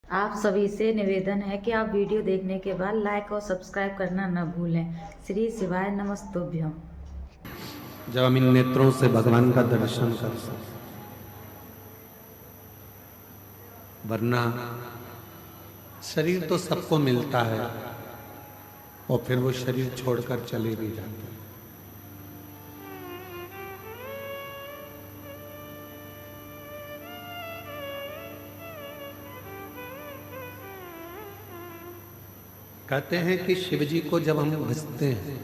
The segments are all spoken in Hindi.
आप सभी से निवेदन है कि आप वीडियो देखने के बाद लाइक और सब्सक्राइब करना न भूलें। श्री शिवाय नमस्तुभ्यं। जब हम इन नेत्रों से भगवान का दर्शन कर सकें, वरना शरीर तो सबको मिलता है और फिर वो शरीर छोड़कर चले भी जाते हैं। कहते हैं कि शिव जी को जब हम भजते हैं,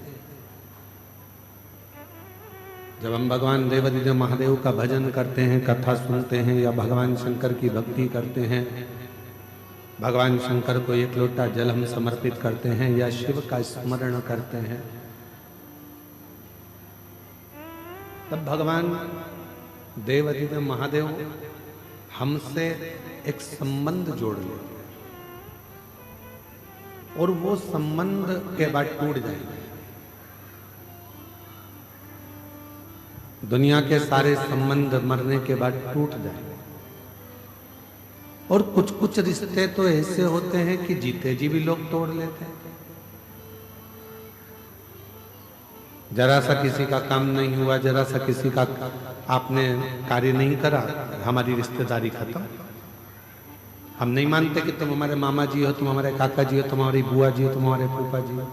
जब हम भगवान देवादिदेव महादेव का भजन करते हैं, कथा सुनते हैं या भगवान शंकर की भक्ति करते हैं, भगवान शंकर को एक लोटा जल हम समर्पित करते हैं या शिव का स्मरण करते हैं, तब भगवान देवादिदेव महादेव हमसे एक संबंध जोड़ लेते हैं और वो संबंध के बाद टूट जाएंगे। दुनिया के सारे संबंध मरने के बाद टूट जाएंगे और कुछ कुछ रिश्ते तो ऐसे होते हैं कि जीते जी भी लोग तोड़ लेते हैं। जरा सा किसी का काम नहीं हुआ, जरा सा किसी का आपने कार्य नहीं करा, हमारी रिश्तेदारी खत्म। हम नहीं मानते कि तुम हमारे मामा जी हो, तुम हमारे काका जी हो, तुम हमारी बुआ जी हो, तुम हमारे फूफा जी हो।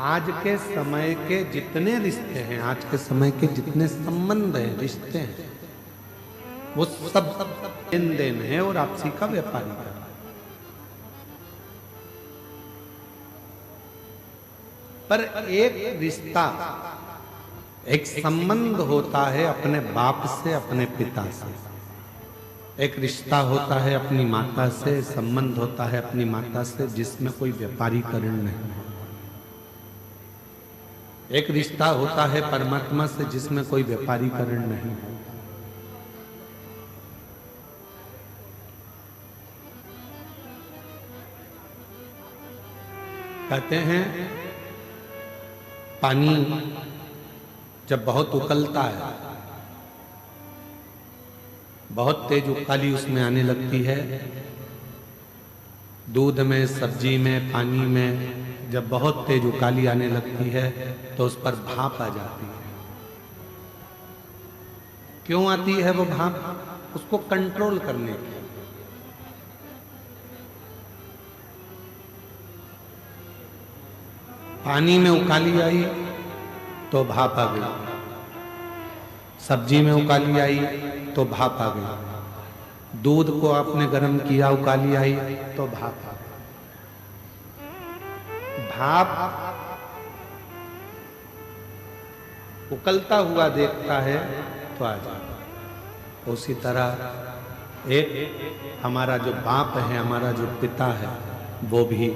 आज के समय के जितने रिश्ते हैं, आज के समय के जितने संबंध हैं, रिश्ते हैं, वो सब लेन देन है और आपसी का व्यापारी है। पर एक रिश्ता, एक संबंध होता है अपने बाप से, अपने पिता से। एक रिश्ता होता है अपनी माता से, संबंध होता है अपनी माता से, जिसमें कोई व्यापारीकरण नहीं है। एक रिश्ता होता है परमात्मा से, जिसमें कोई व्यापारीकरण नहीं है। कहते हैं पानी जब बहुत उकलता है, बहुत तेज उकाली उसमें आने लगती है, दूध में, सब्जी में, पानी में जब बहुत तेज उकाली आने लगती है तो उस पर भाप आ जाती है। क्यों आती है वो भाप? उसको कंट्रोल करने के। पानी में उकाली आई तो भाप आ गई, सब्जी में उकाली आई तो भाप आ गई, दूध को आपने गर्म किया, उकाली आई तो भाप आ गई। भाप उकलता हुआ देखता है तो आ जाता है। उसी तरह एक हमारा जो बाप है, हमारा जो पिता है, वो भी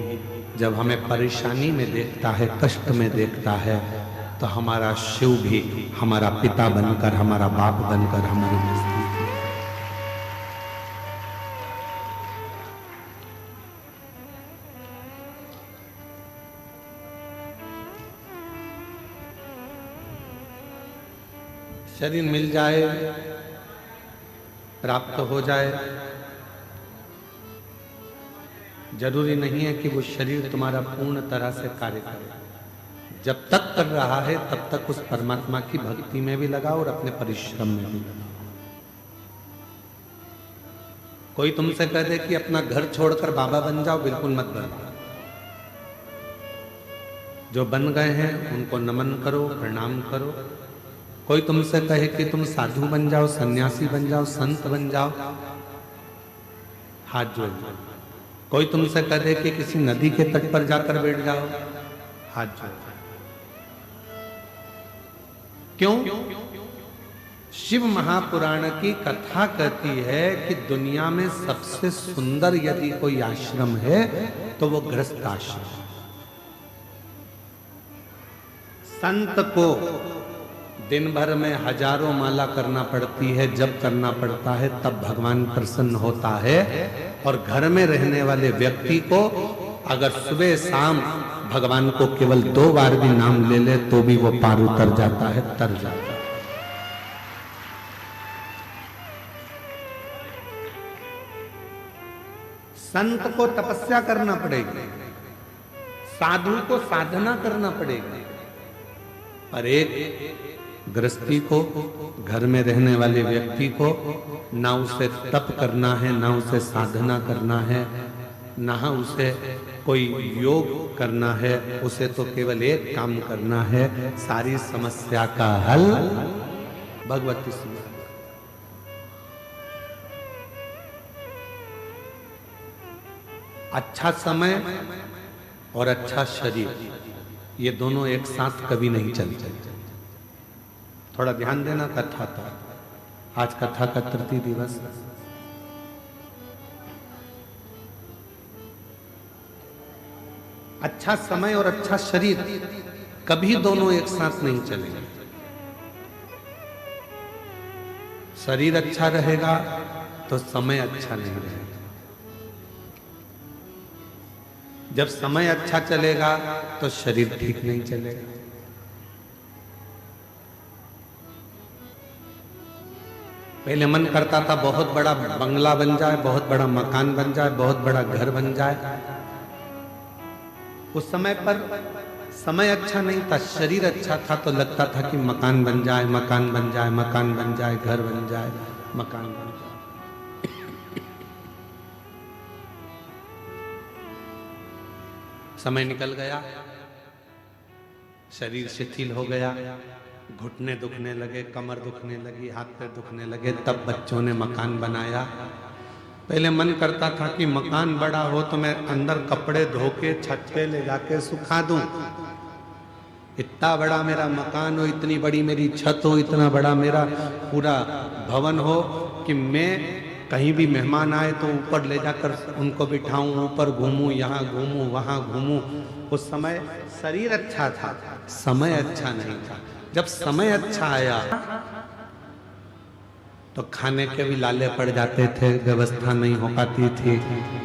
जब हमें परेशानी में देखता है, कष्ट में देखता है, तो हमारा शिव भी हमारा पिता बनकर, हमारा बाप बनकर हमारे नजदीक है। शरीर मिल जाए, प्राप्त हो जाए, जरूरी नहीं है कि वो शरीर तुम्हारा पूर्ण तरह से कार्य करे। जब तक कर रहा है तब तक उस परमात्मा की भक्ति में भी लगा और अपने परिश्रम में भी लगा। कोई तुमसे कह दे कि अपना घर छोड़कर बाबा बन जाओ, बिल्कुल मत बनो। जो बन गए हैं उनको नमन करो, प्रणाम करो। कोई तुमसे कहे कि तुम साधु बन जाओ, सन्यासी बन जाओ, संत बन जाओ, हाथ जोड़ लो। कोई तुमसे कह दे कि किसी नदी के तट पर जाकर बैठ जाओ, हाथ जोड़ लो। क्यों? शिव महापुराण की कथा कहती है कि दुनिया में सबसे सुंदर यदि कोई आश्रम है तो वो गृहस्थ आश्रम। संत को दिन भर में हजारों माला करना पड़ती है, जब करना पड़ता है तब भगवान प्रसन्न होता है। और घर में रहने वाले व्यक्ति को अगर सुबह शाम भगवान को केवल 2 बार भी नाम ले ले तो भी वो पार उतर जाता है, तर जाता है। संत को तपस्या करना पड़ेगी, साधु को साधना करना पड़ेगी, पर एक गृहस्थी को, घर में रहने वाले व्यक्ति को ना उसे तप करना है, ना उसे साधना करना है, ना उसे कोई योग करना है, उसे तो केवल एक काम करना है, सारी समस्या का हल भगवती से। अच्छा समय और अच्छा शरीर, ये दोनों एक साथ कभी नहीं चलते। थोड़ा ध्यान देना कथा पर, आज कथा का तृतीय दिवस है। अच्छा समय और अच्छा शरीर कभी दोनों एक साथ नहीं चलेंगे। शरीर अच्छा रहेगा तो समय अच्छा नहीं रहेगा। जब समय अच्छा चलेगा तो शरीर ठीक नहीं चलेगा। पहले मन करता था बहुत बड़ा बंगला बन जाए, बहुत बड़ा मकान बन जाए, बहुत बड़ा घर बन जाए। उस समय पर समय अच्छा नहीं था, शरीर अच्छा था, तो लगता था कि मकान बन जाए, मकान बन जाए, मकान बन जाए, घर बन जाए, मकान बन जाए। समय निकल गया, शरीर शिथिल हो गया, घुटने दुखने लगे, कमर दुखने लगी, हाथ पैर दुखने लगे। तब बच्चों ने मकान बनाया। पहले मन करता था कि मकान बड़ा हो तो मैं अंदर कपड़े धो के छत पे ले जाके सुखा दूं। इतना बड़ा मेरा मकान हो, इतनी बड़ी मेरी छत हो, इतना बड़ा मेरा पूरा भवन हो कि मैं कहीं भी मेहमान आए तो ऊपर ले जाकर उनको बिठाऊं, ऊपर घूमूं, यहाँ घूमूं, वहां घूमूं। उस समय शरीर अच्छा था, समय अच्छा नहीं था। जब समय अच्छा आया तो खाने के भी लाले पड़ जाते थे, व्यवस्था नहीं हो पाती थी,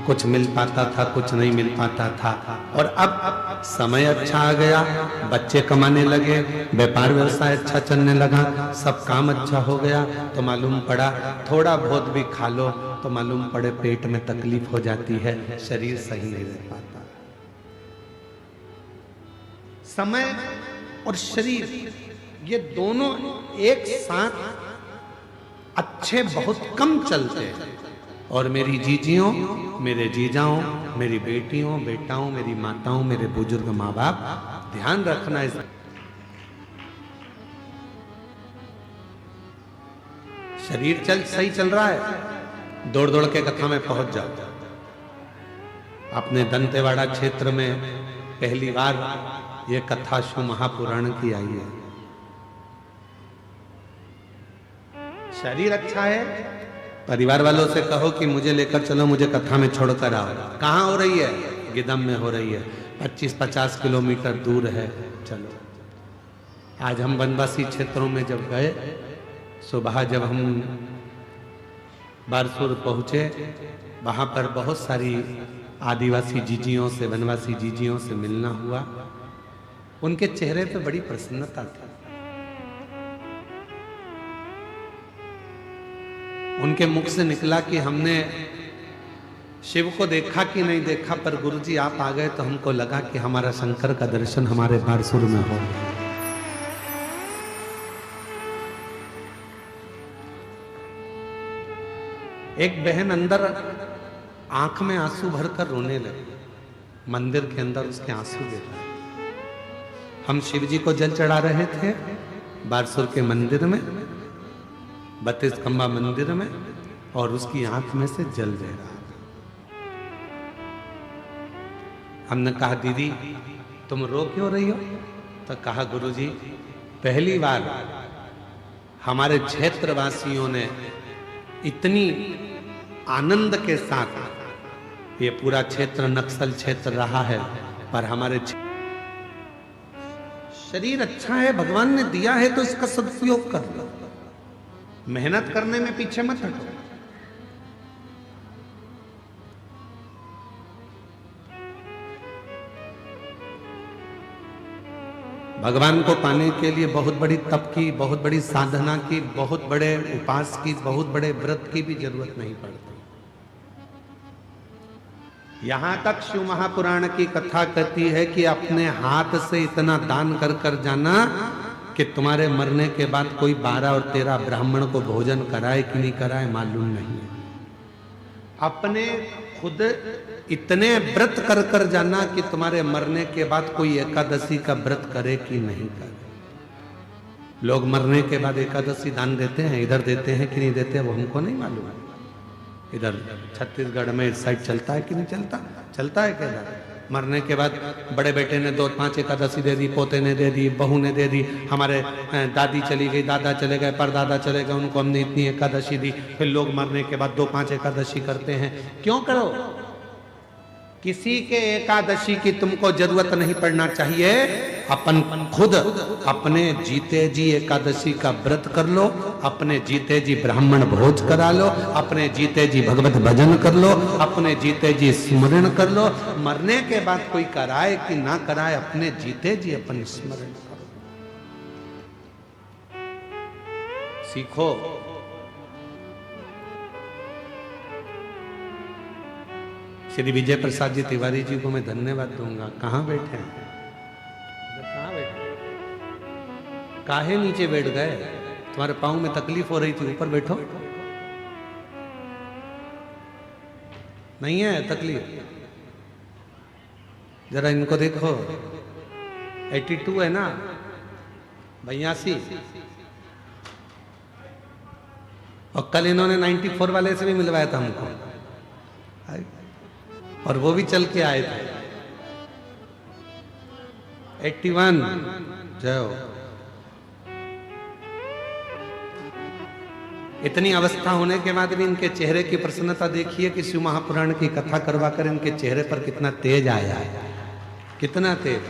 कुछ मिल पाता था, कुछ नहीं मिल पाता था। और अब समय अच्छा आ गया, बच्चे कमाने लगे, व्यापार व्यवसाय अच्छा चलने लगा, सब काम अच्छा हो गया, तो मालूम पड़ा थोड़ा बहुत भी खा लो तो मालूम पड़े पेट में तकलीफ हो जाती है, शरीर सही नहीं रह पाता। समय और शरीर ये दोनों एक साथ अच्छे बहुत कम चलते हैं। और मेरी जीजियों, मेरे जीजाओं, मेरी बेटियों, बेटाओं, मेरी माताओं, मेरे बुजुर्ग माँ बाप, ध्यान रखना इस शरीर सही चल रहा है, दौड़ दौड़ के कथा में पहुंच जाओ। अपने दंतेवाड़ा क्षेत्र में पहली बार ये कथा शिव महापुराण की आई है। शरीर अच्छा है, परिवार वालों से कहो कि मुझे लेकर चलो, मुझे कथा में छोड़कर आओ। कहाँ हो रही है? गिदम में हो रही है, 25-50 किलोमीटर दूर है। चलो, आज हम वनवासी क्षेत्रों में जब गए, सुबह जब हम बारसूर पहुंचे, वहां पर बहुत सारी आदिवासी जीजियों से, वनवासी जीजियों से मिलना हुआ। उनके चेहरे पे बड़ी प्रसन्नता थी। उनके मुख से निकला कि हमने शिव को देखा कि नहीं देखा, पर गुरुजी आप आ गए तो हमको लगा कि हमारा शंकर का दर्शन हमारे बारसूर में हो। एक बहन अंदर आंख में आंसू भरकर रोने लगी, मंदिर के अंदर उसके आंसू गिर रहे। हम शिव जी को जल चढ़ा रहे थे बारसूर के मंदिर में, 32 खंबा मंदिर में, और उसकी आंख में से जल बह रहा। हमने कहा दीदी तुम रो क्यों रही हो? तो कहा गुरुजी पहली बार हमारे क्षेत्रवासियों ने इतनी आनंद के साथ, ये पूरा क्षेत्र नक्सल क्षेत्र रहा है, पर हमारे शरीर अच्छा है, भगवान ने दिया है तो इसका सदुपयोग कर लो, मेहनत करने में पीछे मत हटो। भगवान को पाने के लिए बहुत बड़ी तप की, बहुत बड़ी साधना की, बहुत बड़े उपास की, बहुत बड़े व्रत की भी जरूरत नहीं पड़ती। यहां तक शिव महापुराण की कथा कहती है कि अपने हाथ से इतना दान कर कर जाना कि तुम्हारे मरने के बाद कोई 12 और 13 ब्राह्मण को भोजन कराए कि नहीं कराए मालूम नहीं है। अपने खुद इतने व्रत कर कर जाना कि तुम्हारे मरने के बाद कोई एकादशी का व्रत करे कि नहीं करे। लोग मरने के बाद एकादशी दान देते हैं, इधर देते हैं कि नहीं देते वो हमको नहीं मालूम है। इधर छत्तीसगढ़ में इस साइड चलता है कि नहीं चलता, चलता है क्या? मरने के बाद बड़े बेटे ने 2-5 एकादशी दे दी, पोते ने दे दी, बहू ने दे दी, हमारे दादी चली गई, दादा चले गए, परदादा चले गए, उनको हमने इतनी एकादशी दी। फिर लोग मरने के बाद 2-5 एकादशी करते हैं। क्यों करो? किसी के एकादशी की तुमको जरूरत नहीं पड़ना चाहिए। अपन खुद अपने जीते जी एकादशी का व्रत कर लो, अपने जीते जी ब्राह्मण भोज करा लो, अपने जीते जी भगवत भजन कर लो, अपने जीते जी स्मरण कर लो। मरने के बाद कोई कराए कि ना कराए, अपने जीते जी अपन स्मरण करो। सीखो। श्री विजय प्रसाद जी तिवारी जी को मैं धन्यवाद दूंगा। कहां बैठे हैं? कहां बैठे? काहे नीचे बैठ गए? तुम्हारे पांव में तकलीफ हो रही थी, ऊपर बैठो। नहीं है तकलीफ? जरा इनको देखो, 82 है ना, 82। और कल इन्होंने 94 वाले से भी मिलवाया था हमको, और वो भी चल के आए थे। 81 जय हो। इतनी अवस्था होने के बाद भी इनके चेहरे की प्रसन्नता देखिए कि शिव महापुराण की कथा करवाकर इनके चेहरे पर कितना तेज आया है, कितना तेज।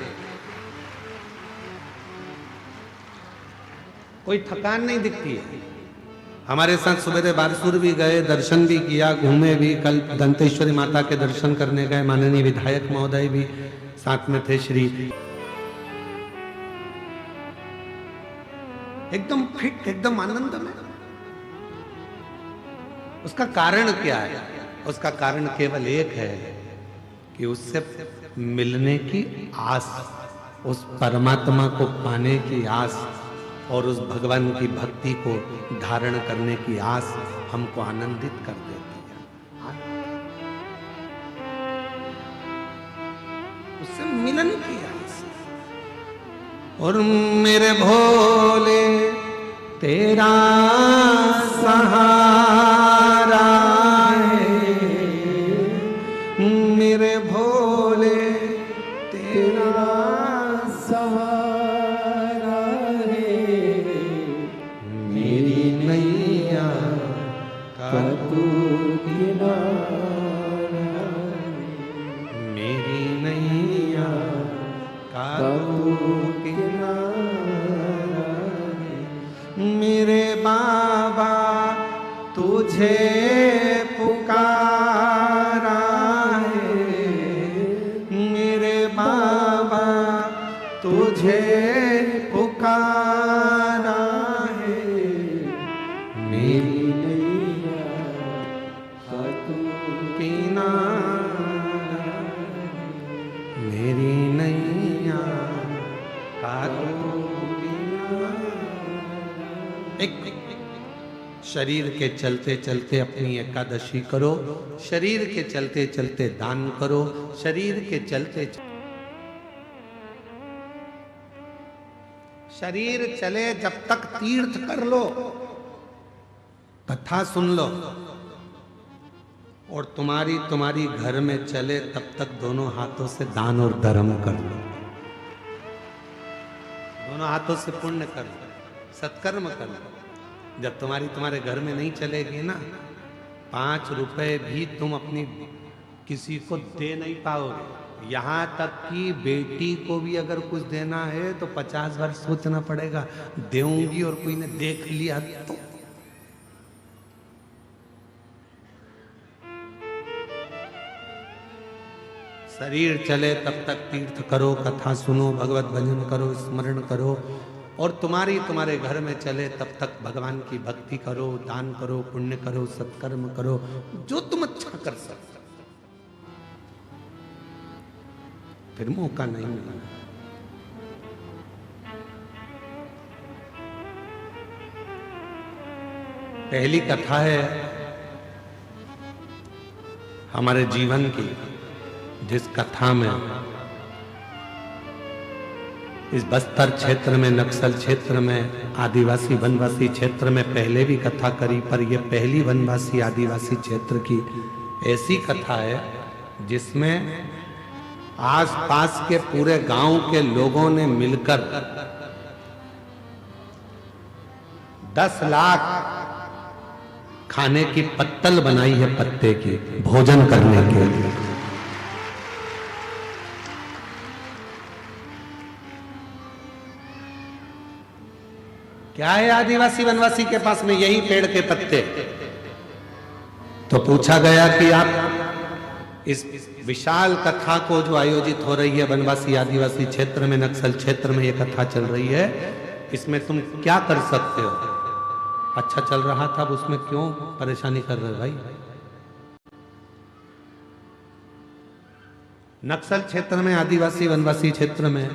कोई थकान नहीं दिखती है। हमारे साथ सुबह बारसूर भी गए, दर्शन भी किया, घूमे भी। कल दंतेश्वरी माता के दर्शन करने गए, माननीय विधायक महोदय भी साथ में थे। श्री एकदम फिट, एकदम आनंद में। उसका कारण क्या है? उसका कारण केवल एक है कि उससे मिलने की आस, उस परमात्मा को पाने की आस और उस भगवान की भक्ति को धारण करने की आस हमको आनंदित कर देती है। उससे मिलन की आस। और मेरे भोले तेरा सहारा है, मेरे भोले तेरा सहारा है, मेरी नैया का तू किनारा, मेरी नैया का तू किनारा, मेरे बाबा तुझे पुकारा है, मेरे बाबा तुझे पुकारा है, मेरी नैया का तू किनारा, मेरी नैया का तू किनारा। एक शरीर के चलते चलते अपनी एकादशी करो, शरीर के चलते चलते दान करो, शरीर के चलते शरीर चले जब तक तीर्थ कर लो, कथा सुन लो, और तुम्हारी घर में चले तब तक दोनों हाथों से दान और धर्म कर लो, दोनों हाथों से पुण्य कर लो, सत्कर्म कर लो। जब तुम्हारे घर में नहीं चलेगी ना, 5 रुपए भी तुम अपनी किसी को दे नहीं पाओगे। यहाँ तक कि बेटी को भी अगर कुछ देना है तो 50 बार सोचना पड़ेगा, देऊंगी और कोई ने देख लिया तो। शरीर चले तब तक तीर्थ करो, कथा सुनो, भगवत भजन करो, स्मरण करो, और तुम्हारे घर में चले तब तक भगवान की भक्ति करो, दान करो, पुण्य करो, सत्कर्म करो, जो तुम अच्छा कर सकते। फिर मौका नहीं मिला। पहली कथा है हमारे जीवन की, जिस कथा में इस बस्तर क्षेत्र में, नक्सल क्षेत्र में, आदिवासी वनवासी क्षेत्र में पहले भी कथा करी, पर यह पहली वनवासी आदिवासी क्षेत्र की ऐसी कथा है जिसमें आसपास के पूरे गांव के लोगों ने मिलकर 10 लाख खाने की पत्तल बनाई है, पत्ते की, भोजन करने के लिए। क्या है आदिवासी वनवासी के पास में? यही पेड़ के पत्ते। तो पूछा गया कि आप इस विशाल कथा को जो आयोजित हो रही है वनवासी आदिवासी क्षेत्र में, नक्सल क्षेत्र में ये कथा चल रही है, इसमें तुम क्या कर सकते हो? अच्छा चल रहा था, अब उसमें क्यों परेशानी कर रहे हो भाई? नक्सल क्षेत्र में, आदिवासी वनवासी क्षेत्र में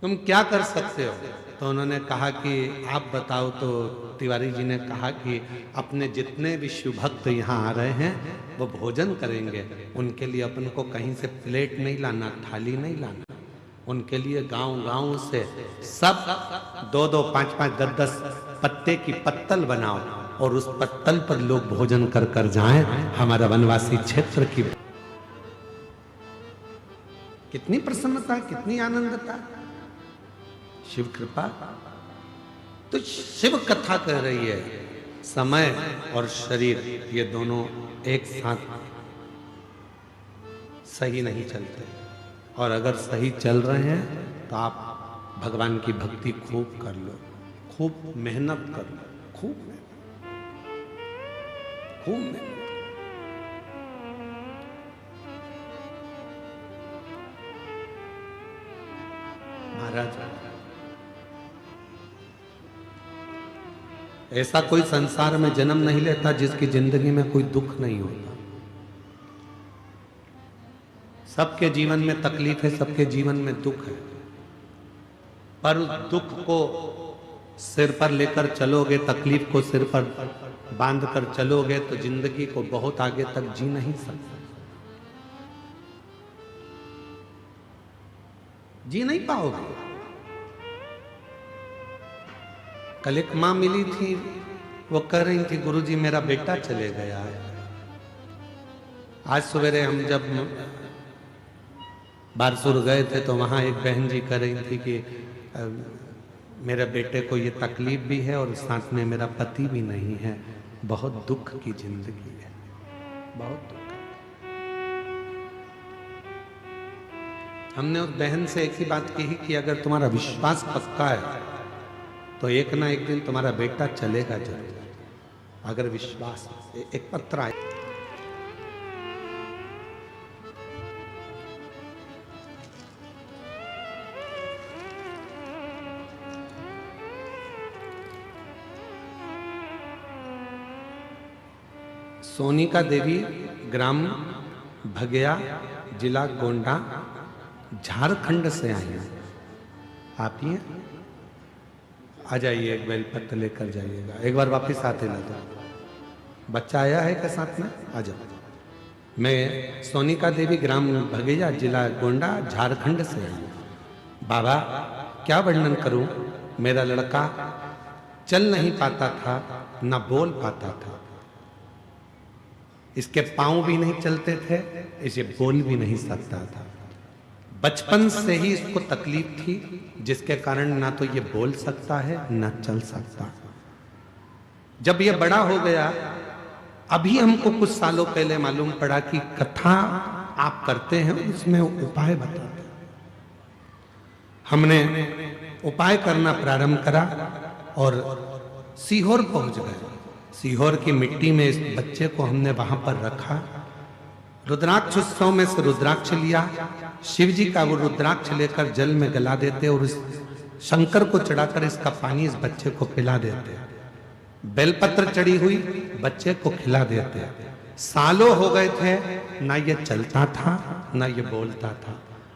तुम क्या कर सकते हो? तो उन्होंने कहा कि आप बताओ। तो तिवारी जी ने कहा कि अपने जितने भी शिव भक्त यहाँ आ रहे हैं वो भोजन करेंगे, उनके लिए अपन को कहीं से प्लेट नहीं लाना, थाली नहीं लाना, उनके लिए गांव-गांव से सब 2-2, 5-5, 10-10 पत्ते की पत्तल बनाओ और उस पत्तल पर लोग भोजन कर कर जाएं। हमारा वनवासी क्षेत्र की कितनी प्रसन्नता, कितनी आनंदता, शिव कृपा। तो शिव कथा कह रही है समय और शरीर ये दोनों एक साथ सही नहीं चलते, और अगर सही चल रहे हैं तो आप भगवान की भक्ति खूब कर लो, खूब मेहनत कर लो, खूब मेहनत। महाराज, ऐसा कोई संसार में जन्म नहीं लेता जिसकी जिंदगी में कोई दुख नहीं होता। सबके जीवन में तकलीफ है, सबके जीवन में दुख है, पर उस दुख को सिर पर लेकर चलोगे, तकलीफ को सिर पर बांध कर चलोगे तो जिंदगी को बहुत आगे तक जी नहीं सकते, जी नहीं पाओगे। कल एक माँ मिली थी, वो कह रही थी गुरुजी मेरा बेटा चले गया है। आज सवेरे हम जब बारसूर गए थे तो वहां एक बहन जी कह रही थी कि मेरे बेटे को ये तकलीफ भी है और साथ में मेरा पति भी नहीं है, बहुत दुख की जिंदगी है, बहुत दुख। हमने उस बहन से एक ही बात कही कि अगर तुम्हारा विश्वास पक्का है तो एक ना एक दिन तुम्हारा बेटा चलेगा जरूर, अगर विश्वास। एक पत्र आए, सोनिका देवी, ग्राम भगया, जिला गोंडा, झारखंड से आई हैं। आप ही हैं? आ जाइए, एक बेलपत्र लेकर जाइएगा, एक बार वापस आते ना तो। बच्चा आया है क्या साथ में? आ जाओ। मैं सोनिका देवी, ग्राम भगैया, जिला गोंडा, झारखंड से आई हूँ। बाबा क्या वर्णन करूं, मेरा लड़का चल नहीं पाता था, ना बोल पाता था, इसके पांव भी नहीं चलते थे, इसे बोल भी नहीं सकता था। बचपन से ही इसको तकलीफ थी, जिसके कारण ना तो ये बोल सकता है ना चल सकता। जब ये बड़ा हो गया, अभी हमको कुछ सालों पहले मालूम पड़ा कि कथा आप करते हैं उसमें उपाय बताते। हमने उपाय करना प्रारंभ करा और सीहोर पहुंच गए। सीहोर की मिट्टी में इस बच्चे को हमने वहां पर रखा। रुद्राक्ष उत्सव में से रुद्राक्ष लिया, शिव जी का वो रुद्राक्ष लेकर जल में गला देते और इस शंकर को चढ़ाकर इसका पानी इस बच्चे को पिला देते। बेलपत्र चढ़ी हुई बच्चे को खिला देते। सालों हो गए थे, ना ये चलता था ना ये बोलता था।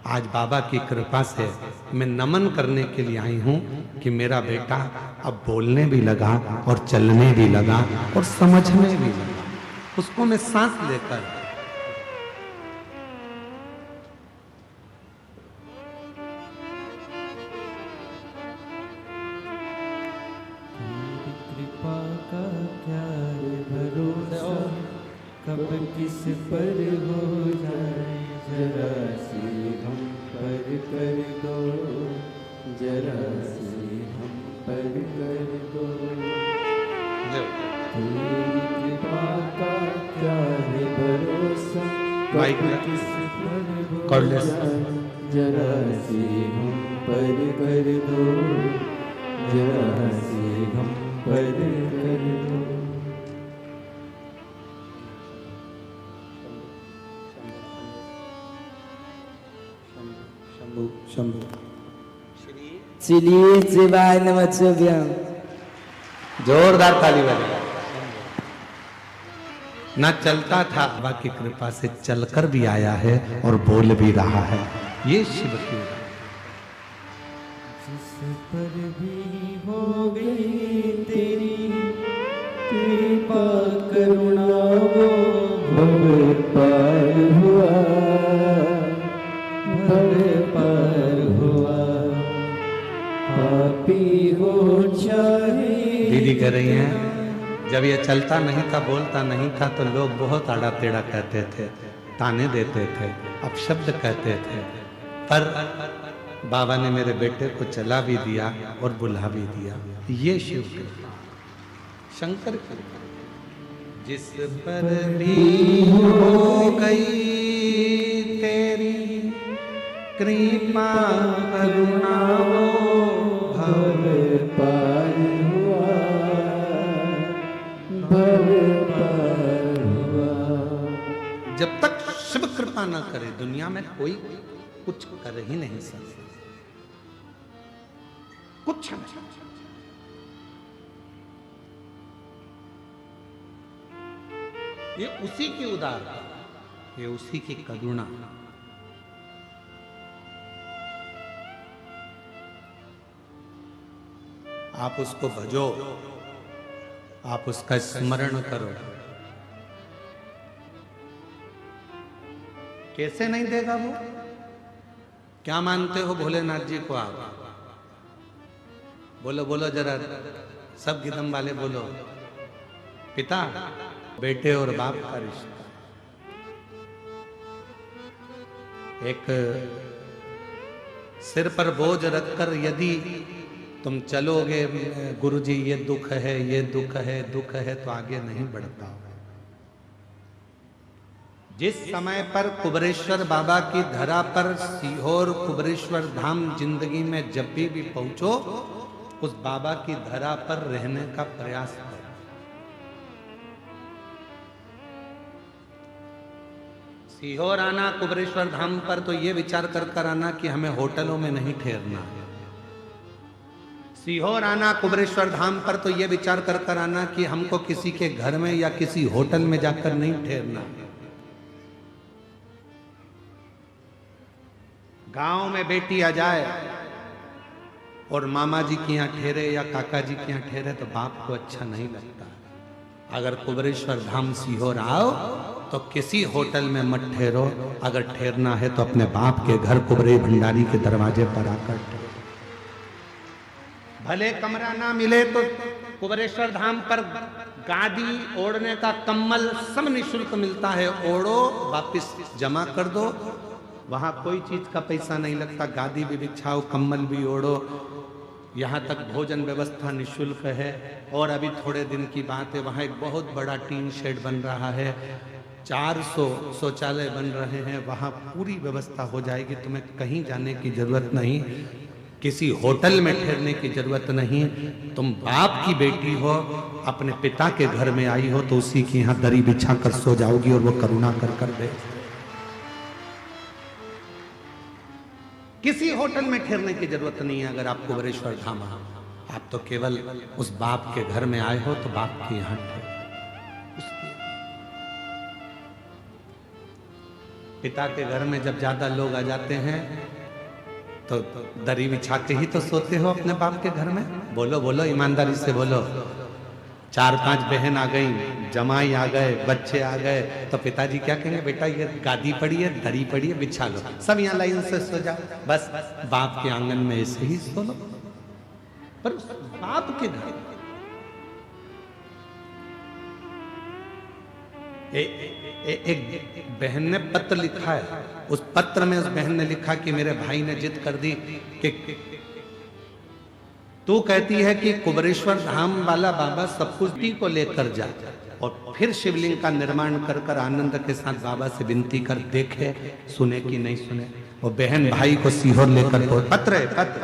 आज बाबा की कृपा से मैं नमन करने के लिए आई हूं कि मेरा बेटा अब बोलने भी लगा और चलने भी लगा और समझने भी लगा। उसको मैं सांस लेकर कृपा का क्या भरोसा, कब किस पर हो जाए, जरा सी हम पर कर दो, जरा सी हम पर कर दो। तेरी कृपा का क्या है भरोसा, कब किस पर हो जाए, जरा सी हम पर कर दो, जरा सी हम पर कर दो। चलिए शिवाय नमः। जोरदार ताली बजाइए। ना चलता था, बाबा की कृपा से चलकर भी आया है और बोल भी रहा है। ये शिव की जिस पर भी हो गई तेरी कृपा करुणा, वो भव पार हुआ, भव पार हुआ। पापी हो चाहे, दीदी कह रही हैं, जब ये चलता नहीं था, बोलता नहीं था, तो लोग बहुत आड़ा टेढ़ा कहते थे, ताने देते थे, अपशब्द कहते थे। पर बाबा ने मेरे बेटे को चला भी दिया और बुला भी दिया। ये शिव कृपा, शंकर कृपा। जिस पर भी हो गई तेरी कृपा करुणा, भव पार हुआ, भव पार हुआ। जब तक शिव कृपा ना करे दुनिया में कोई कुछ कर ही नहीं सकता, कुछ नहीं। ये उसी की उदारता, ये उसी की करुणा। आप उसको भजो, आप उसका स्मरण करो। कैसे नहीं देगा वो? क्या मानते हो भोलेनाथ जी को आप? बोलो बोलो जरा, सब गिदम वाले बोलो। पिता, बेटे और बाप का रिश्ता। एक सिर पर बोझ रखकर यदि तुम चलोगे, गुरुजी ये दुख है, ये दुख है, दुख है, तो आगे नहीं बढ़ पाओगे। जिस समय पर कुबरेश्वर बाबा की धरा पर सीहोर कुबरेश्वर धाम जिंदगी में जब भी पहुंचो, उस बाबा की धरा पर रहने का प्रयास करो। सीहोर आना कुबरेश्वर धाम पर तो ये विचार कर आना कि हमें होटलों में नहीं ठहरना है। सीहोर आना कुबरेश्वर धाम पर तो ये विचार कर आना कि हमको किसी के घर में या किसी होटल में जाकर नहीं ठहरना है। गांव में बेटी आ जाए और मामा जी के यहाँ ठहरे या काका जी के यहाँ ठहरे तो बाप को अच्छा नहीं लगता। अगर कुबरेश्वर धाम सीहोर आओ तो किसी होटल में मत ठहरो। अगर ठहरना है तो अपने बाप के घर कुबरे भंडारी के दरवाजे पर आकर ठहरो। भले कमरा ना मिले तो कुबरेश्वर धाम पर गादी, ओढ़ने का कम्बल सब निःशुल्क मिलता है। ओढ़ो, वापस जमा कर दो। वहां कोई चीज का पैसा नहीं लगता। गादी भी बिछाओ, कम्बल भी ओढ़ो। यहाँ तक भोजन व्यवस्था निःशुल्क है। और अभी थोड़े दिन की बात है, वहाँ एक बहुत बड़ा टीन शेड बन रहा है। 400 शौचालय बन रहे हैं। वहाँ पूरी व्यवस्था हो जाएगी। तुम्हें कहीं जाने की जरूरत नहीं, किसी होटल में ठहरने की जरूरत नहीं। तुम बाप की बेटी हो, अपने पिता के घर में आई हो, तो उसी की यहाँ दरी बिछा कर सो जाओगी और वो करुणा कर दे। किसी होटल में ठहरने की जरूरत नहीं है। अगर आप कुबरेश्वर धाम आओ, आप तो केवल उस बाप के घर में आए हो तो बाप के यहाँ ठहरो। पिता के घर में जब ज्यादा लोग आ जाते हैं तो दरी बिछा के ही तो सोते हो अपने बाप के घर में। बोलो बोलो, ईमानदारी से बोलो। 4-5 बहन आ गई, जमाई आ गए, बच्चे आ गए, तो पिताजी क्या कहेंगे? बेटा ये गादी पड़ी है, दरी पड़ी है, बिछा लो, सब यहाँ लाइन से सो जाओ। बस बाप के आंगन में ऐसे ही सो लो। पर उस बाप के घर एक बहन ने पत्र लिखा है। उस पत्र में उस बहन ने लिखा कि मेरे भाई ने जिद कर दी कि तू कहती है कि कुबरेश्वर धाम वाला बाबा सब कुछ को लेकर जा, और फिर शिवलिंग का निर्माण कर कर आनंद के साथ बाबा से विनती कर, देखे सुने कि नहीं सुने। वो बहन भाई को सीहोर लेकर पत्र है, पत्र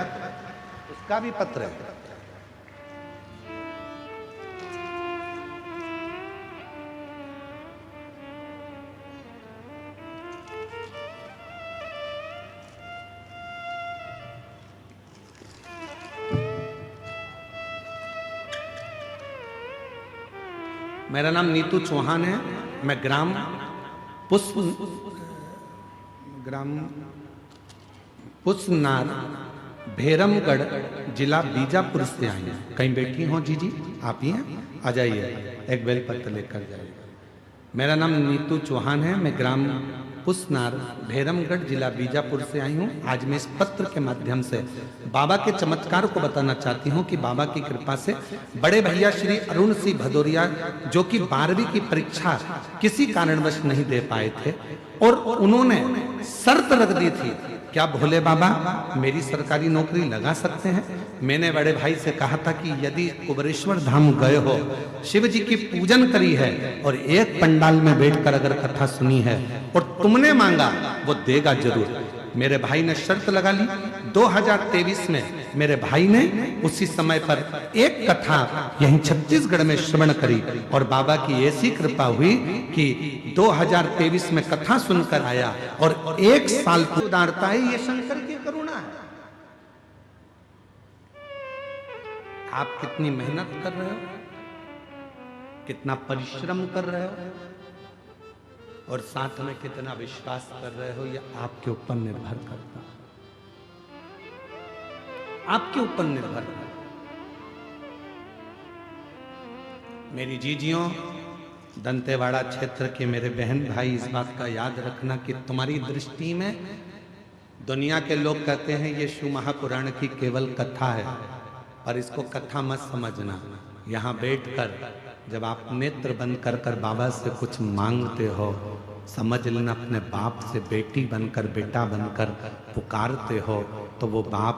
उसका भी पत्र है। मेरा नाम नीतू चौहान है। मैं ग्राम पुष्पनार भैरमगढ़ जिला बीजापुर से आई हूँ। कहीं बैठी हो जी आप ही हैं? आ जाइए, एक बेलपत्र लेकर जाइए। मेरा नाम नीतू चौहान है। मैं ग्राम पुष्पनार भैरमगढ़ जिला बीजापुर से आई हूँ। आज मैं इस पत्र के माध्यम से बाबा के चमत्कार को बताना चाहती हूँ कि बाबा की कृपा से बड़े भैया श्री अरुण सिंह भदौरिया, जो कि 12वीं की परीक्षा किसी कारणवश नहीं दे पाए थे, और उन्होंने शर्त रख दी थी, क्या भोले बाबा मेरी सरकारी नौकरी लगा सकते हैं? मैंने बड़े भाई से कहा था कि यदि कुबरेश्वर धाम गए हो, शिव जी की पूजन करी है और एक पंडाल में बैठकर अगर कथा सुनी है और तुमने मांगा, वो देगा जरूर। मेरे भाई ने शर्त लगा ली। 2023 में मेरे भाई ने उसी समय पर एक कथा यहीं छत्तीसगढ़ में श्रवण करी, और बाबा की ऐसी कृपा हुई कि 2023 में कथा सुनकर आया, और 1 साल उदारता है। ये शंकर की करुणा है। आप कितनी मेहनत कर रहे हो, कितना परिश्रम कर रहे हो, और साथ में कितना विश्वास कर रहे हो, यह आपके ऊपर निर्भर करता है। आपके ऊपर निर्भर करता। मेरी जीजियों, दंतेवाड़ा क्षेत्र के मेरे बहन भाई, इस बात का याद रखना कि तुम्हारी दृष्टि में दुनिया के लोग कहते हैं ये शिव महापुराण की केवल कथा है, पर इसको कथा मत समझना। यहाँ बैठकर जब आप नेत्र बंद कर कर बाबा से कुछ मांगते हो, समझ लेना अपने बाप से बेटी बनकर, बेटा बनकर पुकारते हो, तो वो बाप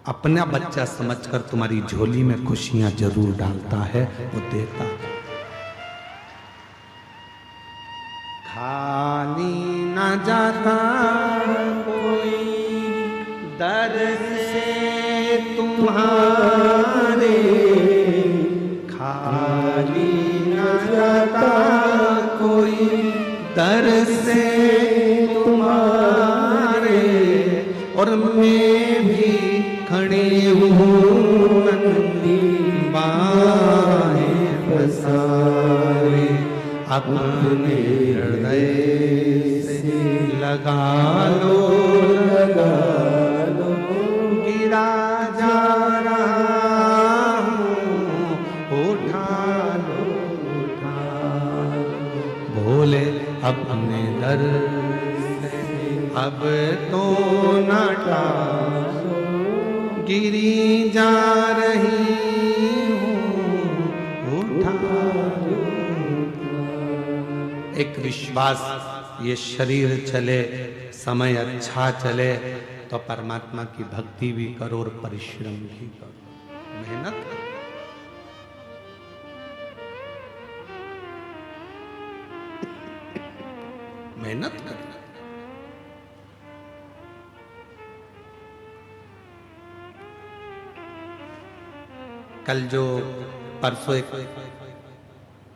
अपना बच्चा समझकर तुम्हारी झोली में खुशियां जरूर डालता है, वो देता है। खाली न जाता कोई दर से तुम्हारे, खाली न जाता कोई दर से तुम्हारे, और मैं भी खड़ी हूँ नंदी बाहें पसारे, अपने हृदय से लगा लो, लगा लो, गिरा जा रहा हूँ, उठा लो, उठा लो, भोले अपने दर से अब तो न टालो, गिरी जा रही हूँ, उठा लो। एक विश्वास, ये शरीर चले, समय अच्छा चले, तो परमात्मा की भक्ति भी करो और परिश्रम भी करो, मेहनत करो। मेहनत करना। कल जो परसों एक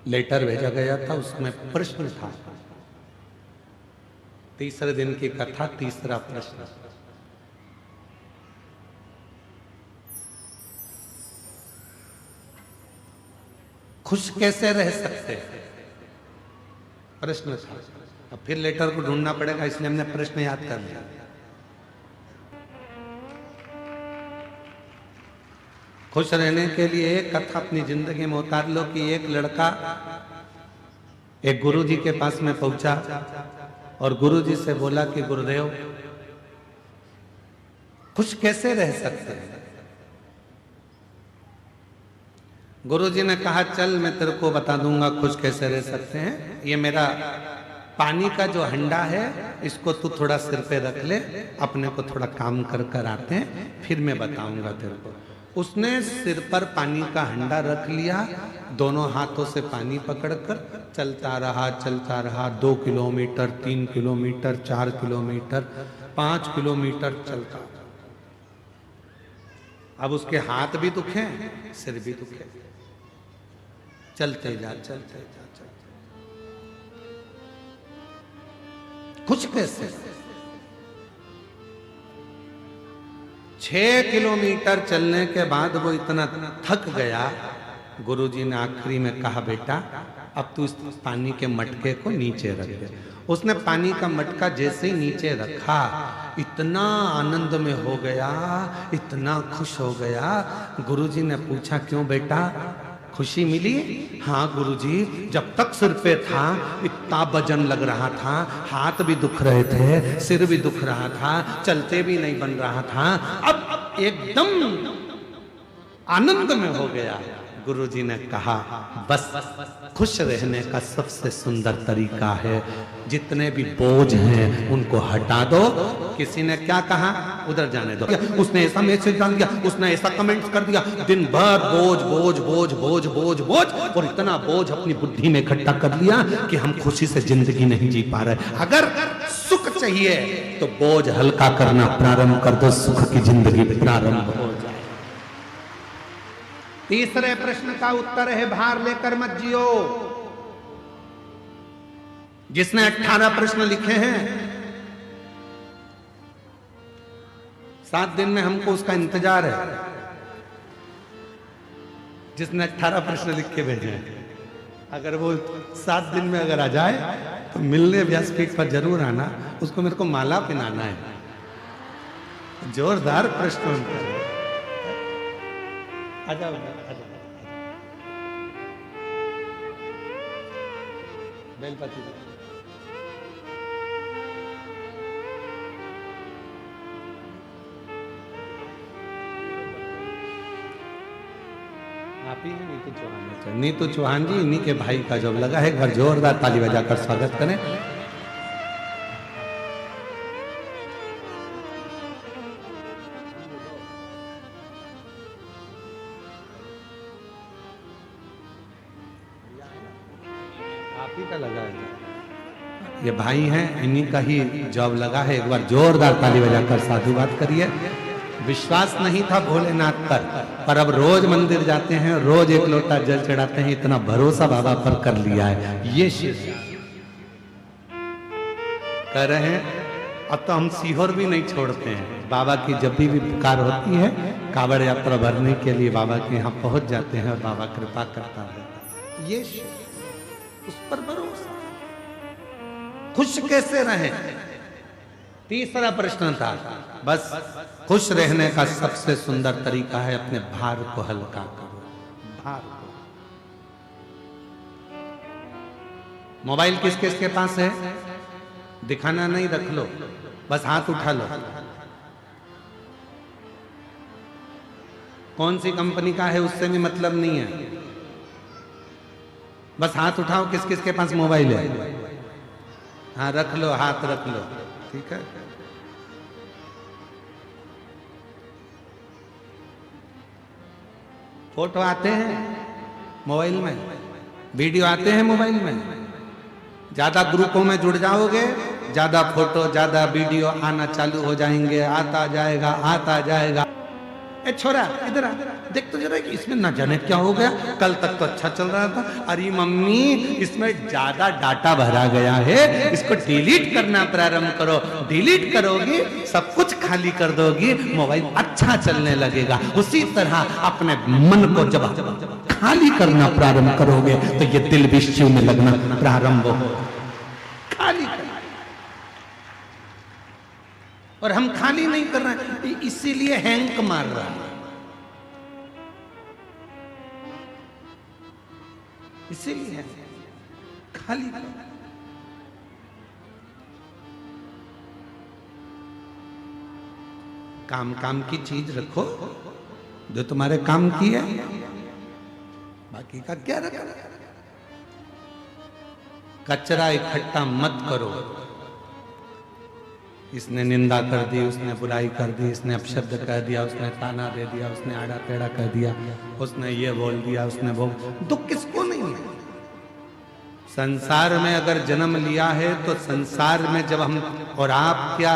लेटर भेजा गया था, उसमें प्रश्न था, तीसरे दिन की कथा, तीसरा प्रश्न, खुश कैसे रह सकते हैं? प्रश्न था। अब फिर लेटर को ढूंढना पड़ेगा, इसलिए हमने प्रश्न याद कर लिया। खुश रहने के लिए एक कथा अपनी जिंदगी में उतार लो कि एक लड़का एक गुरुजी के पास में पहुंचा और गुरुजी से बोला कि गुरुदेव खुश कैसे रह सकते हैं। गुरुजी ने कहा चल मैं तेरे को बता दूंगा खुश कैसे रह सकते हैं। ये मेरा पानी का जो हंडा है इसको तू थोड़ा सिर पे रख ले, अपने को थोड़ा काम कर कर आते हैं, फिर मैं बताऊंगा तेरे को। उसने सिर पर पानी का हंडा रख लिया, दोनों हाथों से पानी पकड़कर चलता रहा 2 किलोमीटर, 3 किलोमीटर, 4 किलोमीटर, 5 किलोमीटर चलता। अब उसके हाथ भी दुखे, सिर भी दुखे, चलते जा। कुछ कैसे 6 किलोमीटर चलने के बाद वो इतना थक गया, गुरुजी ने आखिरी में कहा बेटा अब तू इस पानी के मटके को नीचे रख दे। उसने पानी का मटका जैसे ही नीचे रखा, इतना आनंद में हो गया, इतना खुश हो गया। गुरुजी ने पूछा क्यों बेटा, खुशी मिली? हाँ गुरुजी, जब तक सिर पे था इतना वजन लग रहा था, हाथ भी दुख रहे थे, सिर भी दुख रहा था, चलते भी नहीं बन रहा था, अब एकदम आनंद में हो गया। गुरुजी ने कहा बस खुश रहने का सबसे सुंदर तरीका है जितने भी बोझ हैं उनको हटा दो। किसी ने क्या कहा, उधर जाने दो, उसने ऐसा मैसेज डाल दिया, उसने ऐसा कमेंट कर दिया, दिन भर बोझ बोझ बोझ बोझ बोझ बोझ, और इतना बोझ अपनी बुद्धि में इकट्ठा कर लिया कि हम खुशी से जिंदगी नहीं जी पा रहे। अगर सुख चाहिए तो बोझ हल्का करना प्रारंभ कर दो, सुख की जिंदगी प्रारंभ हो जाए। तीसरे प्रश्न का उत्तर है भार लेकर मत जियो। जिसने 18 प्रश्न लिखे हैं, 7 दिन में हमको उसका इंतजार है। जिसने 18 प्रश्न लिख के भेजे हैं, अगर वो 7 दिन में अगर आ जाए तो मिलने व्यासपीठ पर जरूर आना, उसको मेरे को माला पहनाना है। जोरदार प्रश्न आ जाओ। बेलपति आप ही हैं नीतू चौहान। नीतू चौहान जी, इन्हीं के भाई का जॉब लगा है। एक बार जोरदार ताली बजाकर स्वागत करें। लगा है, ये भाई हैं, इन्हीं का ही जॉब लगा है। एक बार जोरदार ताली बजाकर साधुवाद करिए। विश्वास नहीं था भोलेनाथ पर अब रोज मंदिर जाते हैं, रोज एक लोटा जल चढ़ाते हैं, इतना भरोसा बाबा पर कर लिया है। ये शिष्य कह रहे हैं अब तो हम सीहोर भी नहीं छोड़ते हैं। बाबा की जब भी पुकार होती है, कावड़ यात्रा भरने के लिए बाबा के यहाँ पहुंच जाते हैं और बाबा कृपा करता है। ये उस पर भरोसा। खुश कैसे रहें? तीसरा प्रश्न था। बस खुश रहने का सबसे सुंदर तरीका है अपने भार को हल्का करो। भार को। मोबाइल किस किस के पास है? दिखाना नहीं, रख लो, बस हाथ उठा लो। कौन सी कंपनी का है उससे भी मतलब नहीं है, बस हाथ उठाओ। किस किस के पास मोबाइल है? हाँ रख लो, हाथ रख लो, ठीक है। फोटो आते हैं मोबाइल में, वीडियो आते हैं मोबाइल में। ज्यादा ग्रुपों में जुड़ जाओगे, ज्यादा फोटो ज्यादा वीडियो आना चालू हो जाएंगे, आता जाएगा। ए छोरा इधर आ, देख तो जरा इसमें ना जाने क्या हो गया, कल तक तो अच्छा चल रहा था। अरे मम्मी इसमें ज्यादा डाटा भरा गया है, इसको डिलीट करना प्रारंभ करो। डिलीट करोगी सब कुछ खाली कर दोगी, मोबाइल अच्छा चलने लगेगा। उसी तरह अपने मन को जब खाली करना प्रारंभ करोगे तो ये दिल भी शिव में लगना प्रारंभ हो। और हम खाली नहीं कर रहे हैं, इसीलिए हैंक मार रहा है, इसीलिए खाली कर। काम काम की चीज रखो जो तुम्हारे काम की है, बाकी का क्या रखा। कचरा इकट्ठा मत करो। इसने निंदा कर दी, उसने बुराई कर दी, इसने अपशब्द कह दिया, उसने ताना दे दिया, उसने आड़ा टेढ़ा कह दिया, उसने ये बोल दिया, उसने वो। दुख किसको नहीं है? संसार में अगर जन्म लिया है तो संसार में जब हम, और आप क्या,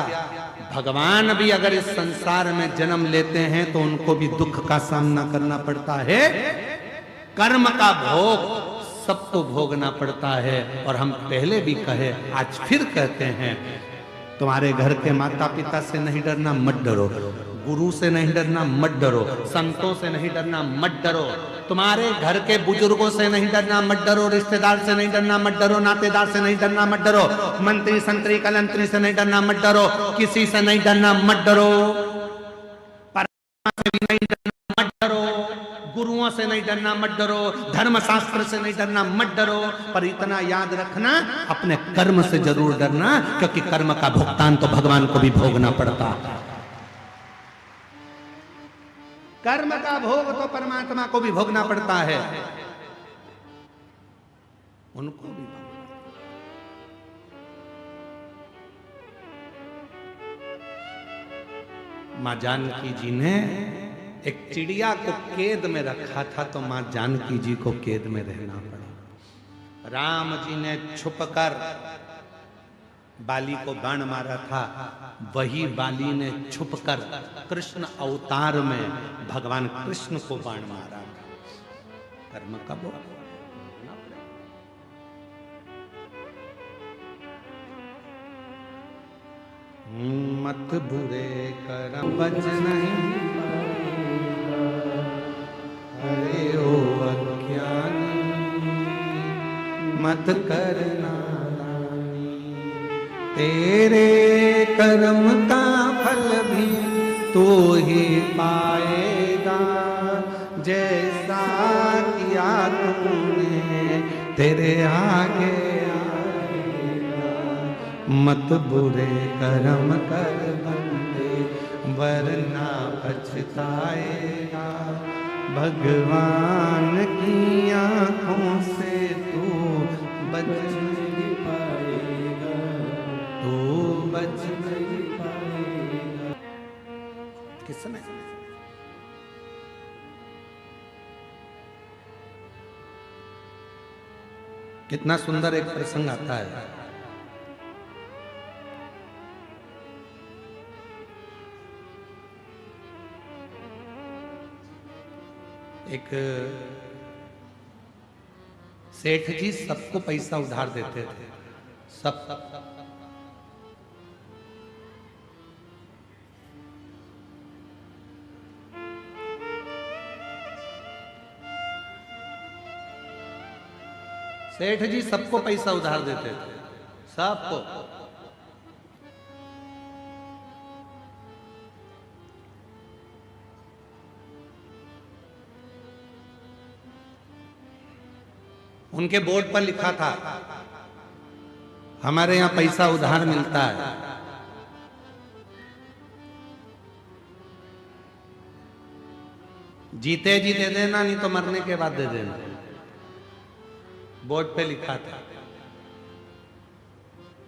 भगवान भी अगर इस संसार में जन्म लेते हैं तो उनको भी दुख का सामना करना पड़ता है। कर्म का भोग सबको भोगना पड़ता है। और हम पहले भी कहे, आज फिर कहते हैं, तुम्हारे घर के माता पिता से नहीं डरना, मत डरो। गुरु से नहीं डरना, मत डरो। संतों से नहीं डरना, मत डरो। तुम्हारे घर के बुजुर्गों से नहीं डरना, मत डरो। रिश्तेदार से नहीं डरना, मत डरो। नातेदार से नहीं डरना, मत डरो। मंत्री संतरी कलंतरी से नहीं डरना, मत डरो। किसी से नहीं डरना, मत डरो। परमात्मा से भी नहीं डरना, मत डरो। गुरुओं से नहीं डरना, मत डरो। धर्मशास्त्र से नहीं डरना, मत डरो। पर इतना याद रखना, अपने कर्म से जरूर डरना, क्योंकि कर्म का भुगतान तो भगवान को भी भोगना पड़ता है। कर्म का भोग तो परमात्मा को भी भोगना पड़ता है, उनको भी। मां जानकी जी ने एक चिड़िया को कैद में रखा था, तो मां जानकी जी को कैद में रहना पड़ा। राम जी ने छुपकर बाली को बाण मारा था, वही बाली ने छुपकर कृष्ण अवतार में भगवान कृष्ण को बाण मारा था। कर्म का भोग। मत बुरे कर्म बच नहीं, अरे ओ अज्ञानी, मत करना तेरे कर्म का फल भी तू ही पाएगा, जैसा किया तूने तेरे आगे आएगा। मत बुरे कर्म कर बंदे, वरना पछताएगा। भगवान की आंखों से तू बच नहीं पाएगा, तू बच नहीं पाएगा। किस समय? कितना सुंदर एक प्रसंग आता है। एक सेठ जी सबको पैसा उधार देते थे, सब। सेठ जी सबको पैसा उधार देते थे, सबको। उनके बोर्ड पर लिखा था, हमारे यहां पैसा उधार मिलता है। जीते जी दे देना, नहीं तो मरने के बाद दे देना। बोर्ड पे लिखा था।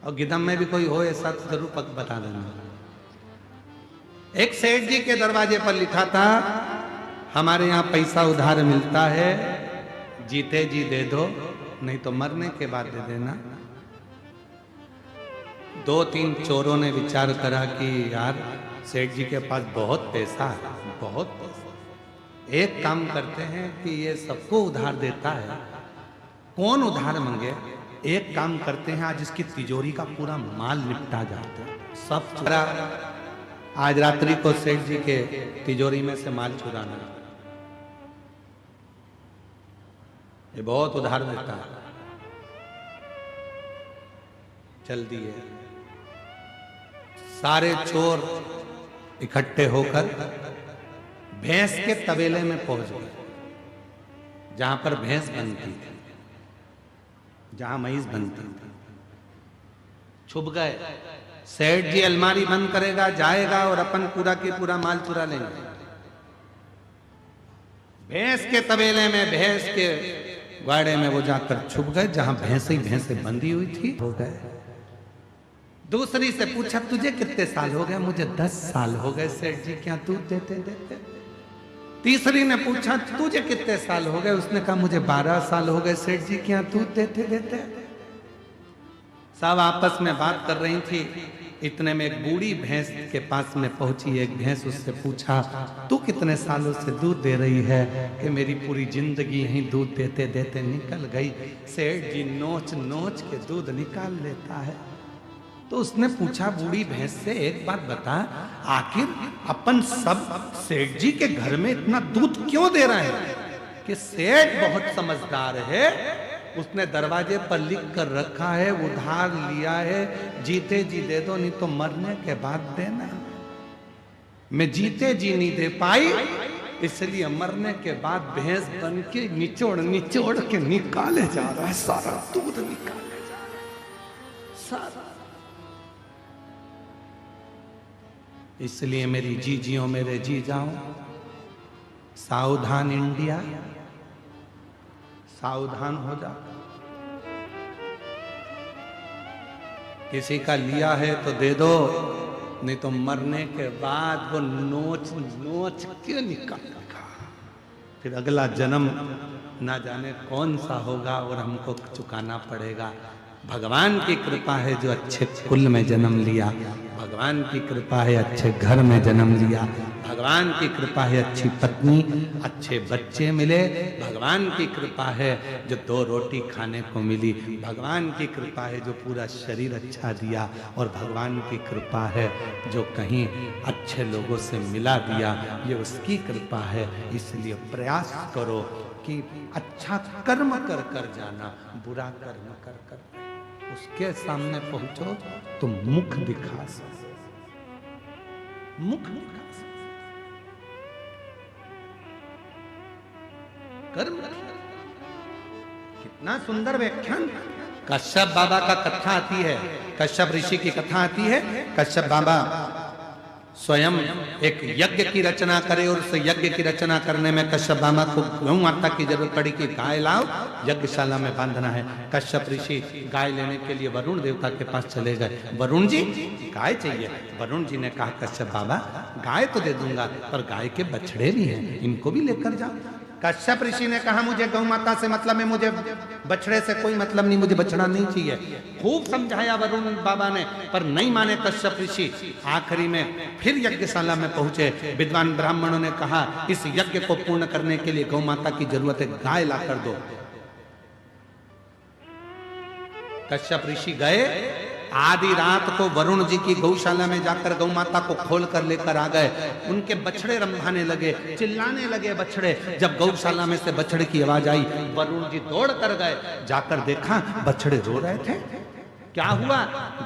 और गिदम में भी कोई हो ऐसा तो जरूर बता देना। एक सेठ जी के दरवाजे पर लिखा था, हमारे यहां पैसा उधार मिलता है, जीते जी दे दो, नहीं तो मरने के बाद दे देना। दो तीन चोरों ने विचार करा कि यार सेठ जी के पास बहुत पैसा है, बहुत पैसा। एक काम करते हैं कि ये सबको उधार देता है, कौन उधार मांगे। एक काम करते हैं, आज इसकी तिजोरी का पूरा माल निपटा जाता है। सब चुरा, आज रात्रि को सेठ जी के तिजोरी में से माल चुराना। ये बहुत उधार देता है, चल दिए। सारे चोर इकट्ठे होकर भैंस के तबेले में पहुंच गए, जहां पर भैंस बनती थी, जहां मईस बनती थी। छुप गए। सेठ जी अलमारी बंद करेगा, जाएगा और अपन पूरा के पूरा माल चुरा लेंगे। भैंस के तबेले में, भैंस के ग्वाड़े में वो जाकर छुप गए, जहां भैंस ही भैंसे बंधी हुई थी। हो गए। दूसरी से पूछा, तुझे कितने साल हो गए? मुझे 10 साल हो गए सेठ जी, क्या दूध देते देते। तीसरी ने पूछा, तुझे कितने साल हो गए? उसने कहा, मुझे 12 साल हो गए सेठ जी, क्या दूध देते देते। सब आपस में बात कर रही थी। इतने में एक बूढ़ी भैंस के पास में पहुंची। एक भैंस उससे पूछा, तू कितने सालों से दूध दे रही है? कि मेरी पूरी जिंदगी यहीं दूध देते देते निकल गई। सेठ जी नोच नोच के दूध निकाल लेता है। तो उसने पूछा बूढ़ी भैंस से, एक बात बता, आखिर अपन सब सेठ जी के घर में इतना दूध क्यों दे रहे हैं? कि सेठ बहुत समझदार है, उसने दरवाजे पर लिख कर रखा है, उधार लिया है, जीते जी दे दो, नहीं तो मरने के बाद देना। मैं जीते जी नहीं दे पाई, इसलिए मरने के बाद भैंस बन के निचोड़ निचोड़ के निकाले जा रहा है, सारा दूध निकाले जा रहा है, सारा। इसलिए मेरी जीजियों, मेरे जी जाओ, सावधान इंडिया, सावधान हो जा। किसी का लिया है तो दे दो, नहीं तो मरने के बाद वो नोच नोच के निकालेगा। फिर अगला जन्म ना जाने कौन सा होगा और हमको चुकाना पड़ेगा। भगवान की कृपा है जो अच्छे कुल में जन्म लिया, भगवान की कृपा है अच्छे घर में जन्म लिया, भगवान की कृपा है अच्छी पत्नी, अच्छे बच्चे मिले, भगवान की कृपा है जो 2 रोटी खाने को मिली, भगवान की कृपा है जो पूरा शरीर अच्छा दिया, और भगवान की कृपा है जो कहीं अच्छे लोगों से मिला दिया, ये उसकी कृपा है। इसलिए प्रयास करो कि अच्छा कर्म कर कर जाना, बुरा कर्म कर कर उसके सामने पहुंचो तो मुख दिखा सको, मुख दिखा सको। कर्म कितना सुंदर व्याख्यान। कश्यप बाबा का कथा आती है, कश्यप ऋषि की कथा आती है। कश्यप बाबा स्वयं एक यज्ञ की रचना करे, और उस यज्ञ की रचना करने में कश्यप बाबा को गौ माता की जरूरत पड़ी कि गाय लाओ, यज्ञशाला में बांधना है। कश्यप ऋषि गाय लेने के लिए वरुण देवता के पास चले गए। वरुण जी गाय चाहिए। वरुण जी ने कहा, कश्यप बाबा गाय तो दे दूंगा, पर गाय के बछड़े भी हैं, इनको भी लेकर जाओ। कश्यप ऋषि ने कहा, मुझे गौ माता से मतलब है, मुझे बछड़े से कोई मतलब नहीं, मुझे बछड़ा नहीं चाहिए। खूब समझाया वरुण बाबा ने, पर नहीं माने कश्यप ऋषि। आखिरी में फिर यज्ञशाला में पहुंचे। विद्वान ब्राह्मणों ने कहा, इस यज्ञ को पूर्ण करने के लिए गौ माता की जरूरत है, गाय ला कर दो। कश्यप ऋषि गए। आधी रात को वरुण जी की गौशाला में जाकर गौ माता को खोल कर लेकर आ गए। उनके बछड़े रंभाने लगे, चिल्लाने लगे बछड़े। जब गौशाला में से बछड़े की आवाज आई, वरुण जी दौड़ कर गए। जाकर देखा बछड़े रो रहे थे। क्या हुआ?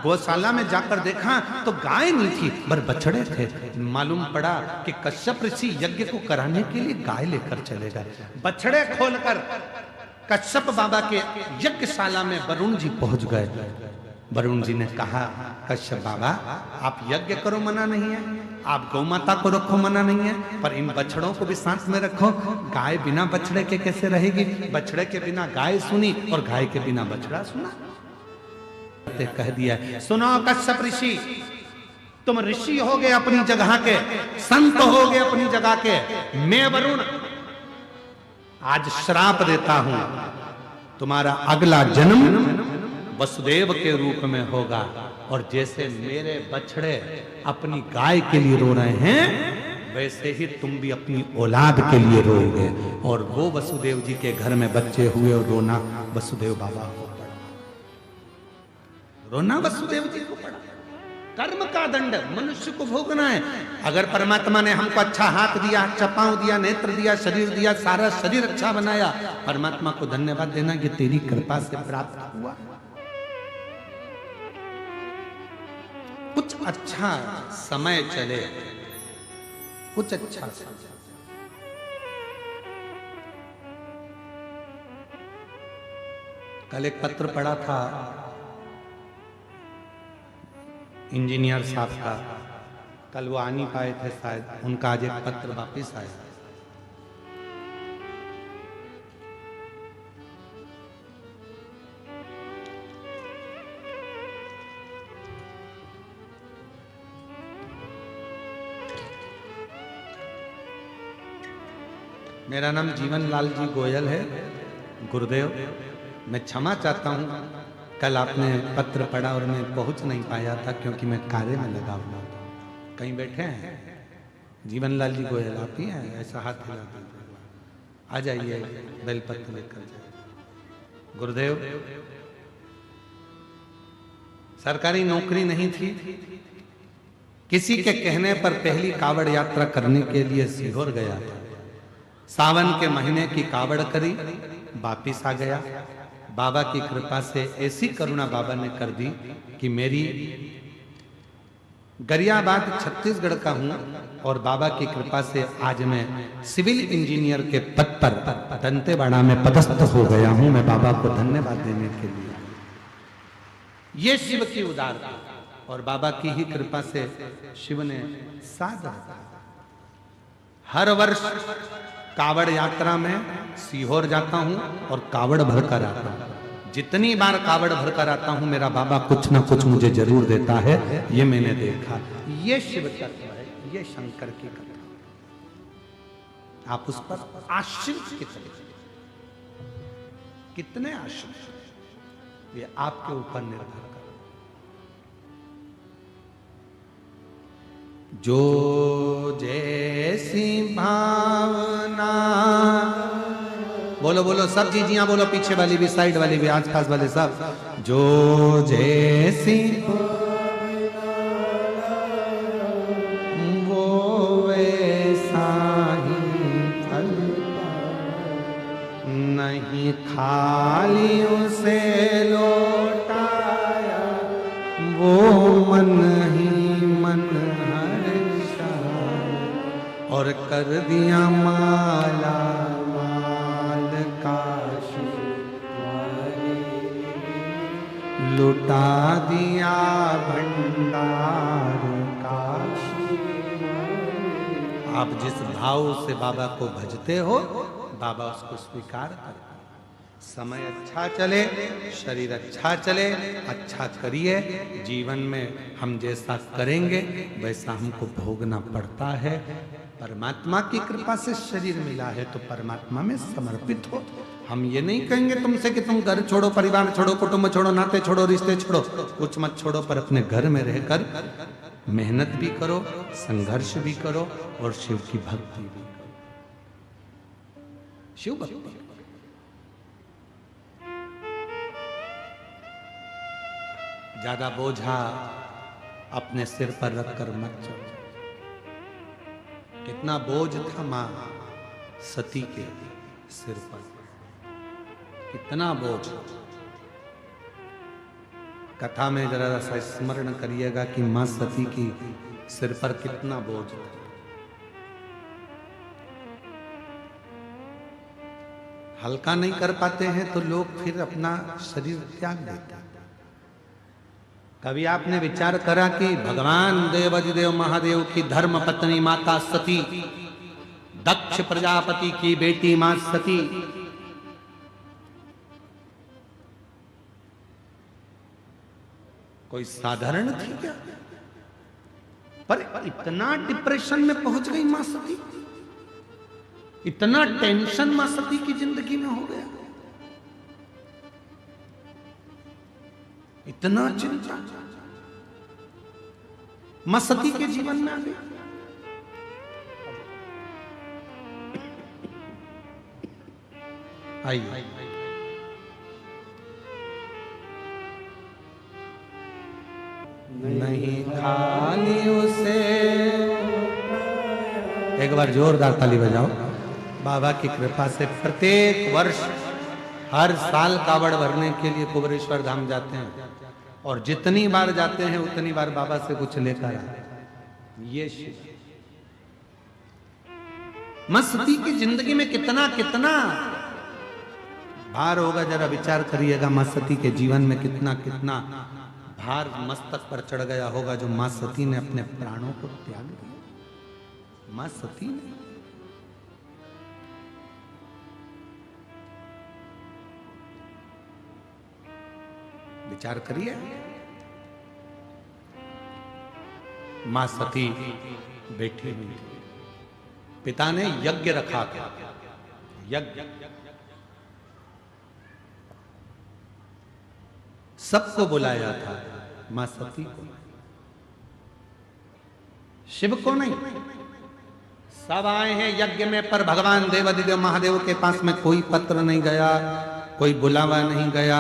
गौशाला में जाकर देखा तो गाय नहीं थी, पर बछड़े थे। मालूम पड़ा कि कश्यप ऋषि यज्ञ को कराने के लिए गाय लेकर चले गए। बछड़े खोलकर कश्यप बाबा के यज्ञशाला में वरुण जी पहुंच गए। वरुण जी ने कहा, कश्यप बाबा आप यज्ञ करो, मना नहीं है, आप गौ माता को रखो, मना नहीं है, पर इन बछड़ों को भी साथ में रखो। गाय बिना बछड़े के कैसे रहेगी? बछड़े के बिना गाय सुनी और गाय के बिना बछड़ा सुना। कह दिया, सुनो कश्यप ऋषि, तुम ऋषि हो गए अपनी जगह के, संत हो गए अपनी जगह के। मैं वरुण आज श्राप देता हूं, तुम्हारा अगला जन्म वसुदेव के रूप में होगा, और जैसे मेरे बछड़े अपनी गाय के लिए रो रहे हैं, वैसे ही तुम भी अपनी औलाद के लिए रोओगे। और वो वसुदेव जी के घर में बच्चे हुए और रोना वसुदेव बाबा को पड़ा, रोना वसुदेव जी को पड़ा। कर्म का दंड मनुष्य को भोगना है। अगर परमात्मा ने हमको अच्छा हाथ दिया, अच्छा पांव दिया, नेत्र दिया, शरीर दिया, सारा शरीर अच्छा बनाया, परमात्मा को धन्यवाद देना कि तेरी कृपा से प्राप्त हुआ। कुछ अच्छा समय चले, कुछ अच्छा समय। कल एक पत्र पढ़ा था इंजीनियर साहब का, कल वो आ नहीं पाए थे शायद, उनका आज एक पत्र वापिस आया। मेरा नाम जीवन लाल जी गोयल है। गुरुदेव, मैं क्षमा चाहता हूँ, कल आपने पत्र पढ़ा और मैं पहुंच नहीं पाया था क्योंकि मैं कार्य में लगा हुआ था। कहीं बैठे हैं? जीवन लाल जी गोयल आप ही हैं? ऐसा हाथ हिला दीजिए, आ जाइए, बेलपत्र लेकर जाइए। गुरुदेव, सरकारी नौकरी नहीं थी, किसी के कहने पर पहली कावड़ यात्रा करने के लिए सीहोर गया था। सावन के महीने की कावड़ करी, वापिस आ गया। बाबा की कृपा से ऐसी करुणा बाबा ने कर दी कि मेरी गरियाबाद छत्तीसगढ़ का हूं और बाबा की कृपा से आज मैं सिविल इंजीनियर के पद पर दंतेवाड़ा में पदस्थ हो गया हूं। मैं बाबा को धन्यवाद देने के लिए, ये शिव की उदारता और बाबा की ही कृपा से शिव ने साथ रखा। हर वर्ष कावड़ यात्रा में सीहोर जाता हूं और कावड़ भर कर आता हूं। जितनी बार कावड़ भर कर आता हूं, मेरा बाबा कुछ ना कुछ मुझे जरूर देता है, ये मैंने देखा। ये शिव तत्व है, ये शंकर की कथा। आप उस पर आश्रित कितने आश्रित, ये आपके ऊपर निर्भर कर। जो जैसी भावना, बोलो बोलो सब जीजियां बोलो, पीछे वाली भी, साइड वाली भी, आसपास वाले सब। जो जैसी वो वैसा ही फल, नहीं खाली उसे लौटाया वो मन ही मन और कर दिया माला माल काशी, लुटा दिया भंडार काशी। आप जिस भाव से बाबा को भजते हो, बाबा उसको स्वीकार करते। समय अच्छा चले, शरीर अच्छा चले, अच्छा करिए। जीवन में हम जैसा करेंगे वैसा हमको भोगना पड़ता है। परमात्मा की कृपा से शरीर मिला है तो परमात्मा में समर्पित हो। हम ये नहीं कहेंगे तुमसे कि तुम घर छोड़ो, परिवार छोड़ो, कुटुंब छोड़ो, नाते छोड़ो, रिश्ते छोड़ो, कुछ मत छोड़ो, पर अपने घर में रहकर मेहनत भी करो, संघर्ष भी करो और शिव की भक्ति भी करो। शिव भक्ति ज्यादा बोझा अपने सिर पर रखकर मत चलो। कितना बोझ था मां सती के सिर पर, कितना बोझ। कथा में जरा सा स्मरण करिएगा कि मां सती की सिर पर कितना बोझ था। हल्का नहीं कर पाते हैं तो लोग फिर अपना शरीर त्याग देते हैं। कभी आपने विचार करा कि भगवान देवाधिदेव महादेव की धर्म पत्नी माता सती, दक्ष प्रजापति की बेटी मां सती, कोई साधारण थी क्या? पर इतना डिप्रेशन में पहुंच गई मां सती, इतना टेंशन मां सती की जिंदगी में हो गया, इतना चिंता मां सती के जीवन में आ गई। आइए नहीं खाली उसे, एक बार जोरदार ताली बजाओ। बाबा की कृपा से प्रत्येक वर्ष हर साल कावड़ भरने के लिए कुबेरेश्वर धाम जाते हैं। और जितनी बार जाते हैं उतनी बार बाबा से कुछ लेकर आते हैं। ये शिव। मां सती की जिंदगी में कितना कितना भार होगा, जरा विचार करिएगा। मां सती के जीवन में कितना कितना भार मस्तक पर चढ़ गया होगा, जो मां सती ने अपने प्राणों को त्याग दिया। मां सती ने विचार करिए। मां सती बैठी हुई थी, पिता ने यज्ञ रखा था। यज्ञ सबको बुलाया था, मां सती को, शिव को नहीं। सब आए हैं यज्ञ में, पर भगवान देवादिदेव महादेव के पास में कोई पत्र नहीं गया, कोई बुलावा नहीं गया,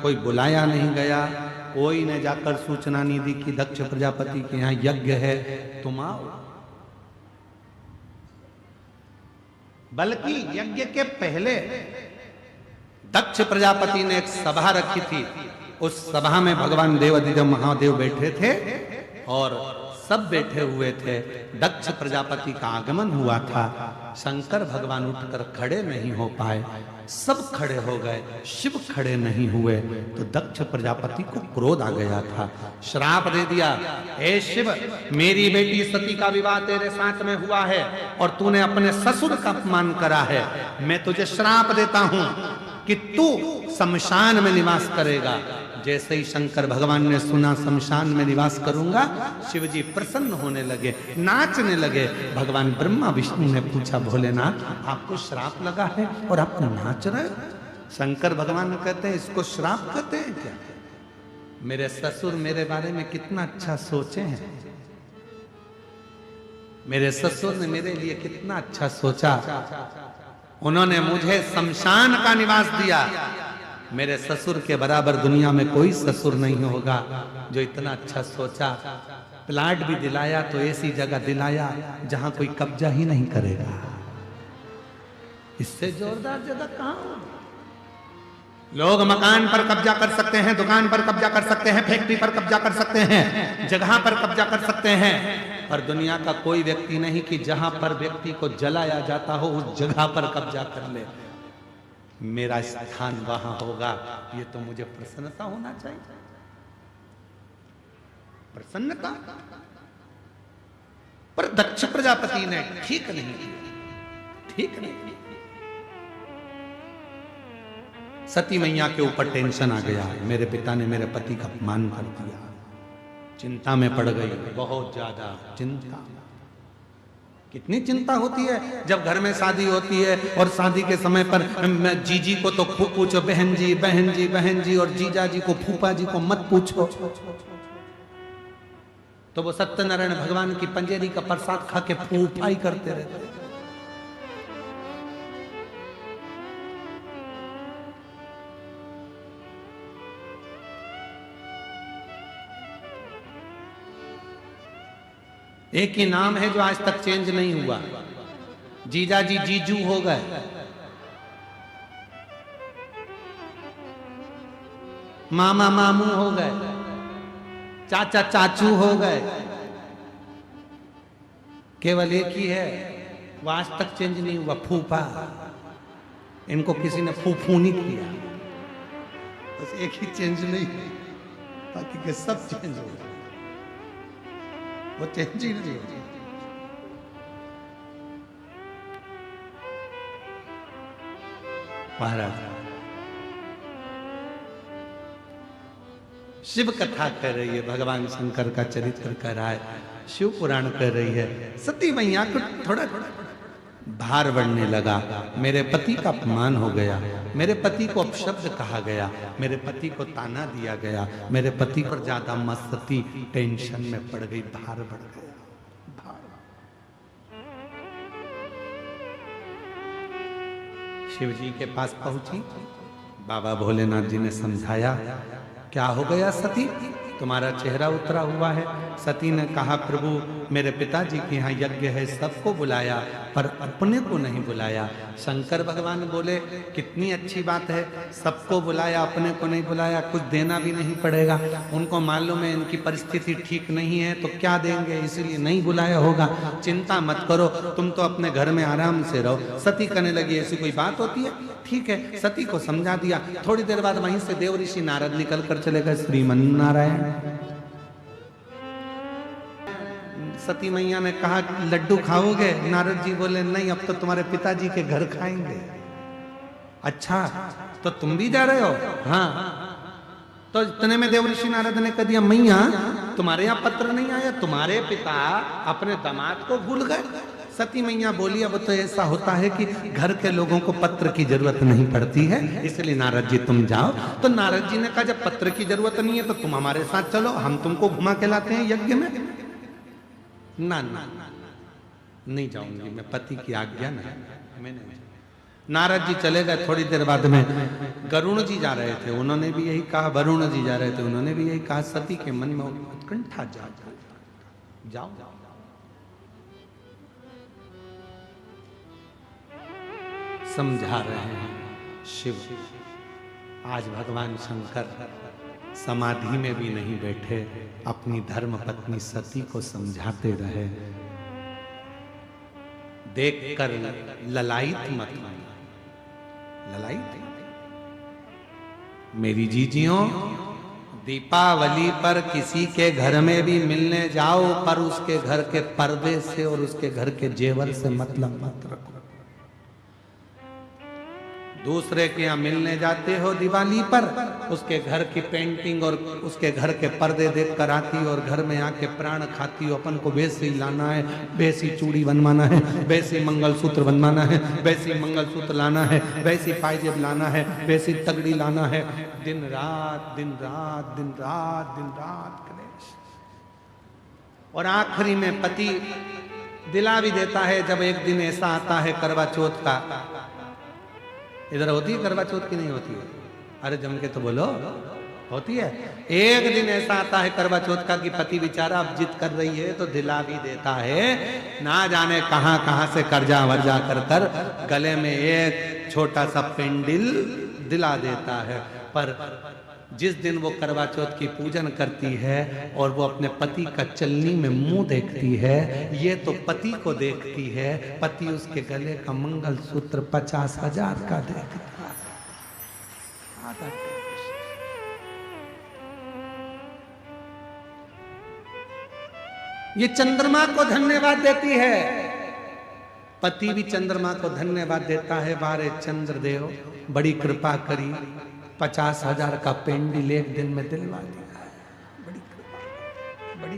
कोई बुलाया नहीं गया। कोई ने जाकर सूचना नहीं दी कि दक्ष प्रजापति के यहां यज्ञ है, तुम आओ। बल्कि यज्ञ के पहले दक्ष प्रजापति ने एक सभा रखी थी। उस सभा में भगवान देवादिदेव महादेव बैठे थे और सब बैठे हुए थे। दक्ष प्रजापति का आगमन हुआ था। शंकर भगवान उठकर खड़े नहीं हो पाए, सब खड़े हो गए, शिव खड़े नहीं हुए। तो दक्ष प्रजापति को क्रोध आ गया था, श्राप दे दिया, हे शिव, मेरी बेटी सती का विवाह तेरे साथ में हुआ है और तूने अपने ससुर का अपमान करा है। मैं तुझे श्राप देता हूं कि तू शमशान में निवास करेगा। जैसे ही शंकर भगवान ने सुना शमशान में निवास करूंगा, शिव जी प्रसन्न होने लगे, नाचने लगे। भगवान ब्रह्मा विष्णु ने पूछा, भोलेनाथ आपको श्राप लगा है और आप नाच रहे? शंकर भगवान कहते हैं, इसको श्राप कहते हैं क्या? मेरे ससुर मेरे बारे में कितना अच्छा सोचे हैं, मेरे ससुर ने मेरे लिए कितना अच्छा सोचा। उन्होंने मुझे शमशान का निवास दिया। मेरे ससुर के बराबर दुनिया में कोई ससुर नहीं होगा जो इतना अच्छा सोचा। प्लाट भी दिलाया तो ऐसी जगह दिलाया जहां कोई कब्जा ही नहीं करेगा। इससे जोरदार जगह कहां? लोग मकान पर कब्जा कर सकते हैं, दुकान पर कब्जा कर सकते हैं, फैक्ट्री पर कब्जा कर सकते हैं, जगह पर कब्जा कर सकते हैं, पर दुनिया का कोई व्यक्ति नहीं कि जहां पर व्यक्ति को जलाया जाता हो उस जगह पर कब्जा कर ले। मेरा स्थान वहां होगा, ये तो मुझे प्रसन्नता होना चाहिए। प्रसन्नता। पर दक्ष प्रजापति ने ठीक नहीं किया, ठीक नहीं किया। सती मैया के ऊपर टेंशन आ गया, मेरे पिता ने मेरे पति का अपमान कर दिया। चिंता में पड़ गई, बहुत ज्यादा चिंता। कितनी चिंता होती है जब घर में शादी होती है और शादी के समय पर जीजी को तो खूब पूछो, बहन जी बहन जी बहन जी, और जीजा जी को फूफा जी को मत पूछो। तो वो सत्यनारायण भगवान की पंजेरी का प्रसाद खा के फूफाई करते रहते। एक ही नाम है जो आज तक चेंज नहीं हुआ। जीजा जी जीजू हो गए, मामा मामू हो गए, चाचा चाचू हो गए। केवल एक ही है वो आज तक चेंज नहीं हुआ, फूफा। इनको किसी ने फूफू नहीं किया, बस एक ही चेंज नहीं, बाकी के सब चेंज हो गए। वो चेंज ही नहीं हो। महाराज शिव कथा कर रही है, भगवान शंकर का चरित्र कर रहा है, शिव पुराण कर रही है। सती मैया को थोड़ा भार बढ़ने लगा। मेरे पति का अपमान हो गया, मेरे पति को अपशब्द कहा गया, मेरे पति को ताना दिया गया, मेरे पति पर ज्यादा मस्ती टेंशन में पड़ गई, भार बढ़ गया। भार। शिव जी के पास पहुंची, बाबा भोलेनाथ जी ने समझाया, क्या हो गया सती, तुम्हारा चेहरा उतरा हुआ है, सती ने कहा प्रभु मेरे पिताजी के यहाँ यज्ञ है, सबको बुलाया पर अपने को नहीं बुलाया। शंकर भगवान बोले कितनी अच्छी बात है, सबको बुलाया अपने को नहीं बुलाया, कुछ देना भी नहीं पड़ेगा। उनको मालूम है इनकी परिस्थिति ठीक नहीं है तो क्या देंगे, इसलिए नहीं बुलाया होगा। चिंता मत करो, तुम तो अपने घर में आराम से रहो। सती कहने लगी ऐसी कोई बात होती है? ठीक है, सती को समझा दिया। थोड़ी देर बाद वहीं से देव ऋषि नारद निकल कर चले गए। श्रीमन्नारायण। सती मैया ने कहा लड्डू खाओगे? नारद जी बोले नहीं, अब तो तुम्हारे पिताजी के घर खाएंगे। अच्छा तो तुम भी जा रहे हो? हाँ। तो इतने में देव ऋषि नारद ने कह दिया मैया तुम्हारे यहाँ पत्र नहीं आया, तुम्हारे पिता अपने दामाद को भूल गए। सती मैया बोली अब तो ऐसा होता है कि घर के लोगों को पत्र की जरूरत नहीं पड़ती है, इसलिए नारद जी तुम जाओ। तो नारद जी ने कहा जब पत्र की जरूरत नहीं है तो तुम हमारे साथ चलो, हम तुमको घुमा के लाते हैं यज्ञ में। ना ना नहीं जाऊंगी मैं, पति की आज्ञा नहीं, मैं नहीं। नारद जी चले गए। थोड़ी देर बाद में गरुण जी जा रहे थे, उन्होंने भी यही कहा। वरुण जी जा रहे थे, उन्होंने भी यही कहा। सती के मन में उत्कंठा जाओ। समझा रहे हैं शिव। आज भगवान शंकर समाधि में भी नहीं बैठे, अपनी धर्म पत्नी सती को समझाते रहे। देखकर ललायित मत, ललायित मेरी जीजियों, दीपावली पर किसी के घर में भी मिलने जाओ पर उसके घर के पर्दे से और उसके घर के जेवर से मतलब मत रखो। दूसरे के यहाँ मिलने जाते हो दिवाली पर, उसके घर की पेंटिंग और उसके घर के पर्दे देख कर आती और घर में आके प्राण खाती हो। अपन को वैसे ही लाना है, वैसी चूड़ी बनवाना है, वैसी मंगलसूत्र बनवाना है, वैसी मंगलसूत्र लाना है, वैसी पायजेब लाना है, वैसी तगड़ी लाना है। दिन रात दिन रात दिन रात दिन रात कलेश। और आखिरी में पति दिला भी देता है जब एक दिन ऐसा आता है करवा चौथ का। इधर होती है करवा चौथ की नहीं होती है? अरे जम के तो बोलो, होती है। एक दिन ऐसा आता है करवा चौथ का कि पति बेचारा अब जिद कर रही है तो दिला भी देता है। ना जाने कहां कहां से कर्जा वर्जा कर कर गले में एक छोटा सा पेंडिल दिला देता है। पर जिस दिन वो करवा चौथ की पूजन करती है और वो अपने पति का चलनी में मुंह देखती है, ये तो पति को देखती है, पति उसके गले का मंगलसूत्र 50,000 का देखता है। ये चंद्रमा को धन्यवाद देती है, पति भी चंद्रमा को धन्यवाद देता है। बारे चंद्रदेव बड़ी कृपा करी, 50,000 का पेंडिल एक दिन में दिलवा दिया है। बड़ी कृपा, बड़ी।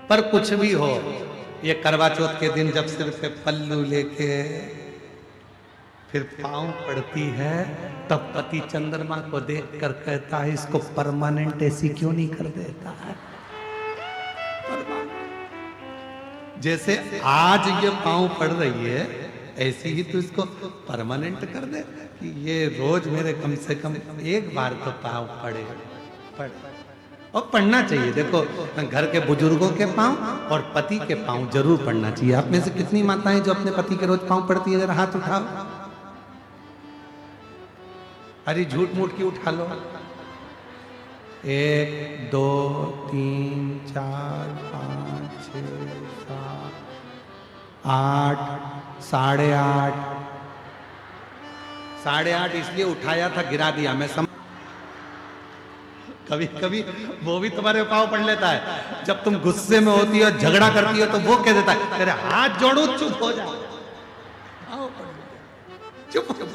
पर कुछ भी हो, ये करवा चौथ के दिन जब सिर पे पल्लू लेके फिर पांव पड़ती है, तब पति चंद्रमा को देखकर कहता है इसको परमानेंट ऐसी क्यों नहीं कर देता है? जैसे आज ये पांव पड़ रही है ऐसे ही तो इसको परमानेंट कर दे कि ये रोज मेरे कम से कम एक बार तो पांव पड़े। और पढ़ना चाहिए। देखो घर के बुजुर्गों के पांव और पति के पांव जरूर पढ़ना चाहिए। आप में से कितनी माताएं जो अपने पति के रोज पांव पढ़ती है? जरा हाथ उठाओ। अरे झूठ मूठ की उठा लो। 1 2 3 4 5 6 7 8 8:30 8:30 इसलिए उठाया था, गिरा दिया मैं कभी कभी वो भी तुम्हारे पाँव पड़ लेता है। जब तुम गुस्से में होती हो, झगड़ा करती हो, तो वो कह देता है तेरे हाथ जोड़ो चुप हो जा। चुप हो जा।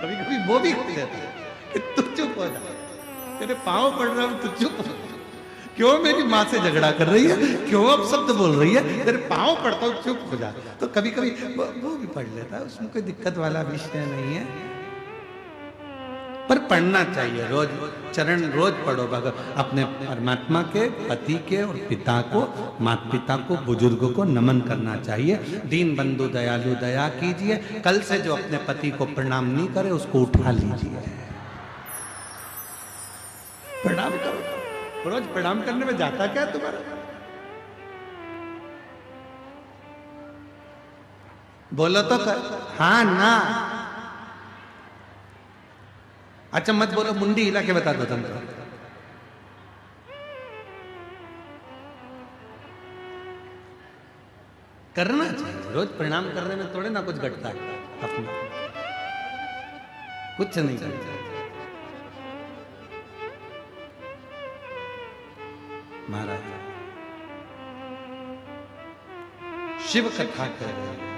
कभी कभी वो भी कह देता है कि तू चुप हो जा, तेरे पाँव पड़ रहा हूं, तू चुप हो। क्यों मेरी माँ से झगड़ा कर रही है? क्यों अब शब्द बोल रही है? तेरे पाँव पड़ता हूँ, चुप हो जा। तो कभी कभी वो भी पढ़ लेता है, उसमें कोई दिक्कत वाला विषय नहीं है। पर पढ़ना चाहिए रोज, चरण रोज पढ़ो भगवान अपने परमात्मा के, पति के और पिता को, माता पिता को, बुजुर्गों को नमन करना चाहिए। दीन बंधु दयालु दया कीजिए। कल से जो अपने पति को प्रणाम नहीं करे उसको उठा लीजिए। प्रणाम करो। रोज प्रणाम करने में जाता क्या है तुम्हारा? बोलो तो कर। हाँ ना। अच्छा मत बोलो, मुंडी हिला के बता दो तुम तो। करना चाहिए, रोज प्रणाम करने में थोड़े ना कुछ घटता है अपना, कुछ नहीं करता। महाराज शिव कथा कर रहे हैं।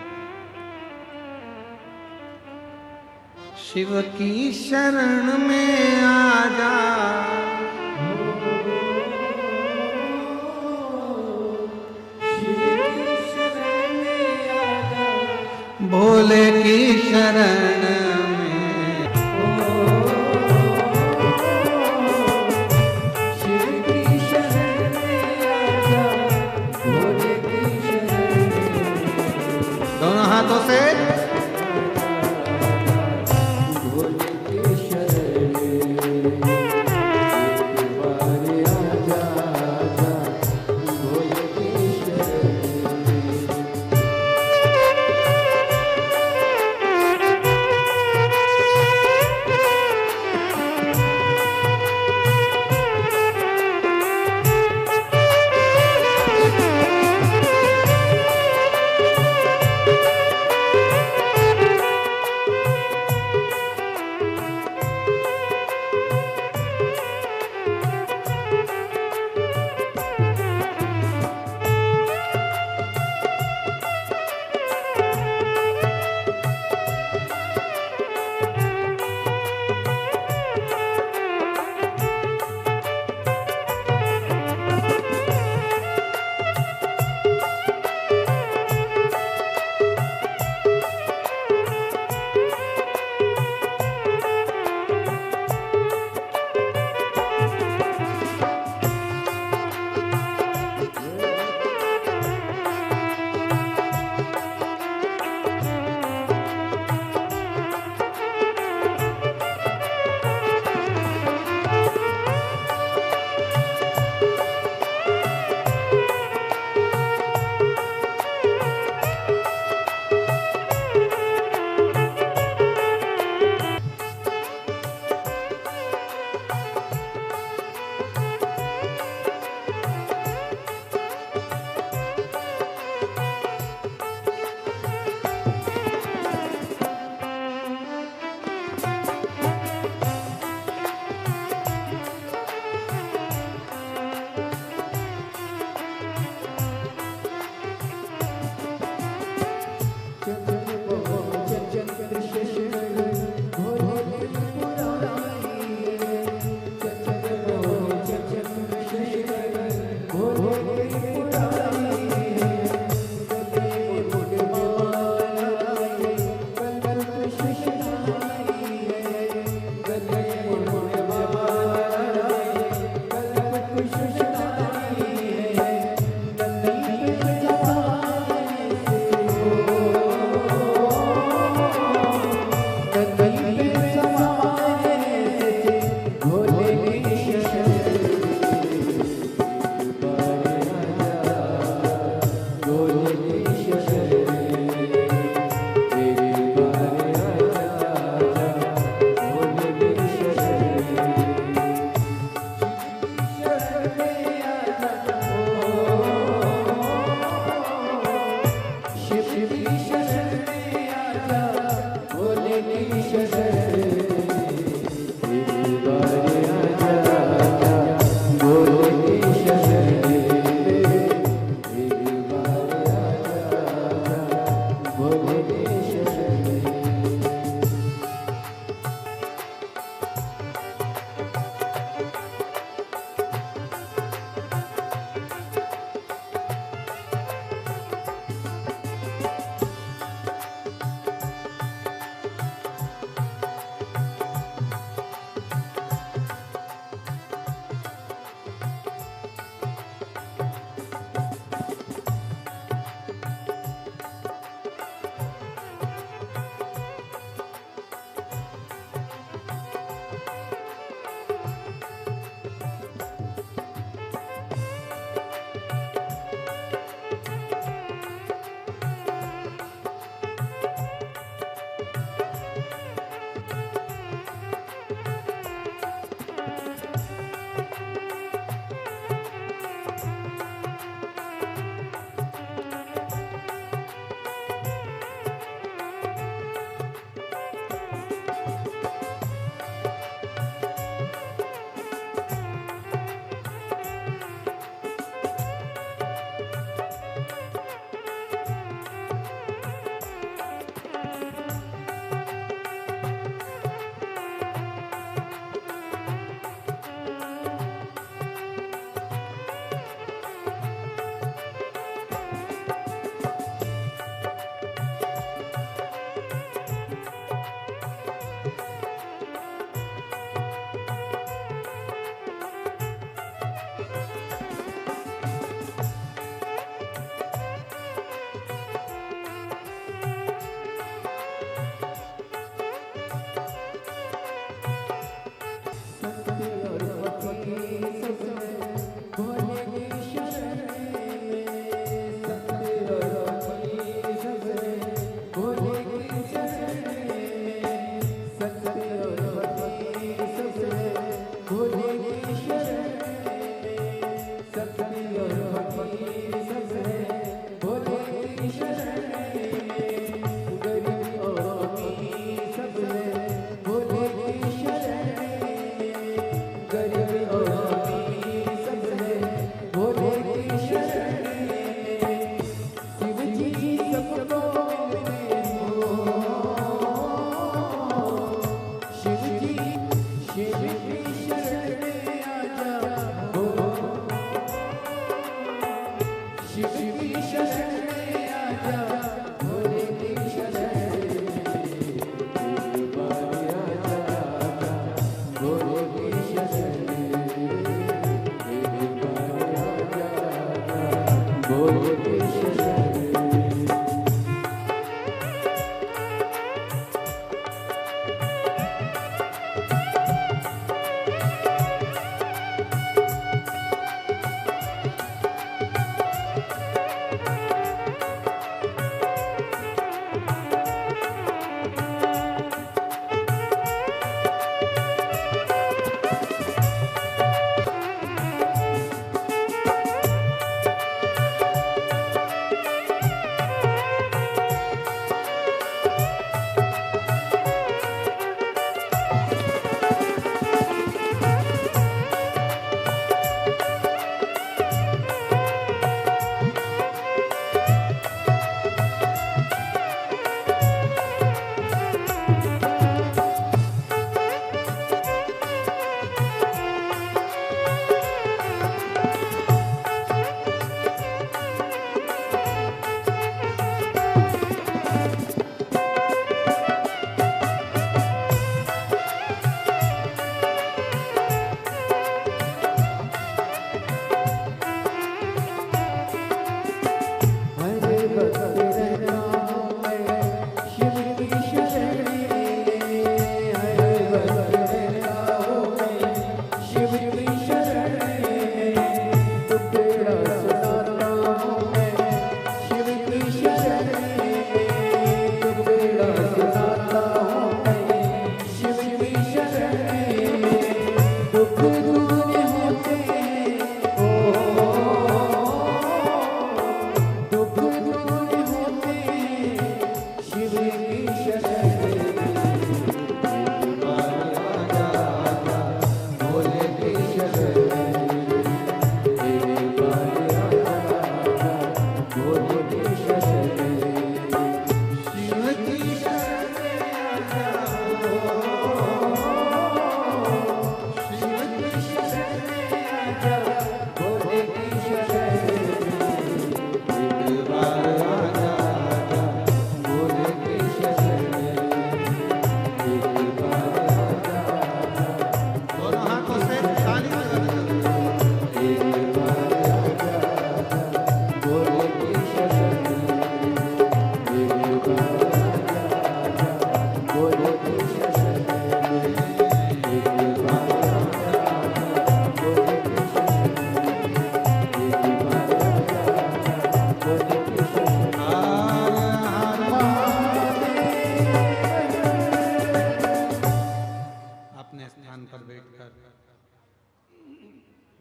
शिव की शरण में आ जा, भोले की शरण में, शिव की शरण में आजा, भोले की शरण में। दोनों हाथों से भोले की शरण में, एक बार आजा, आजा, भोले की शरण में।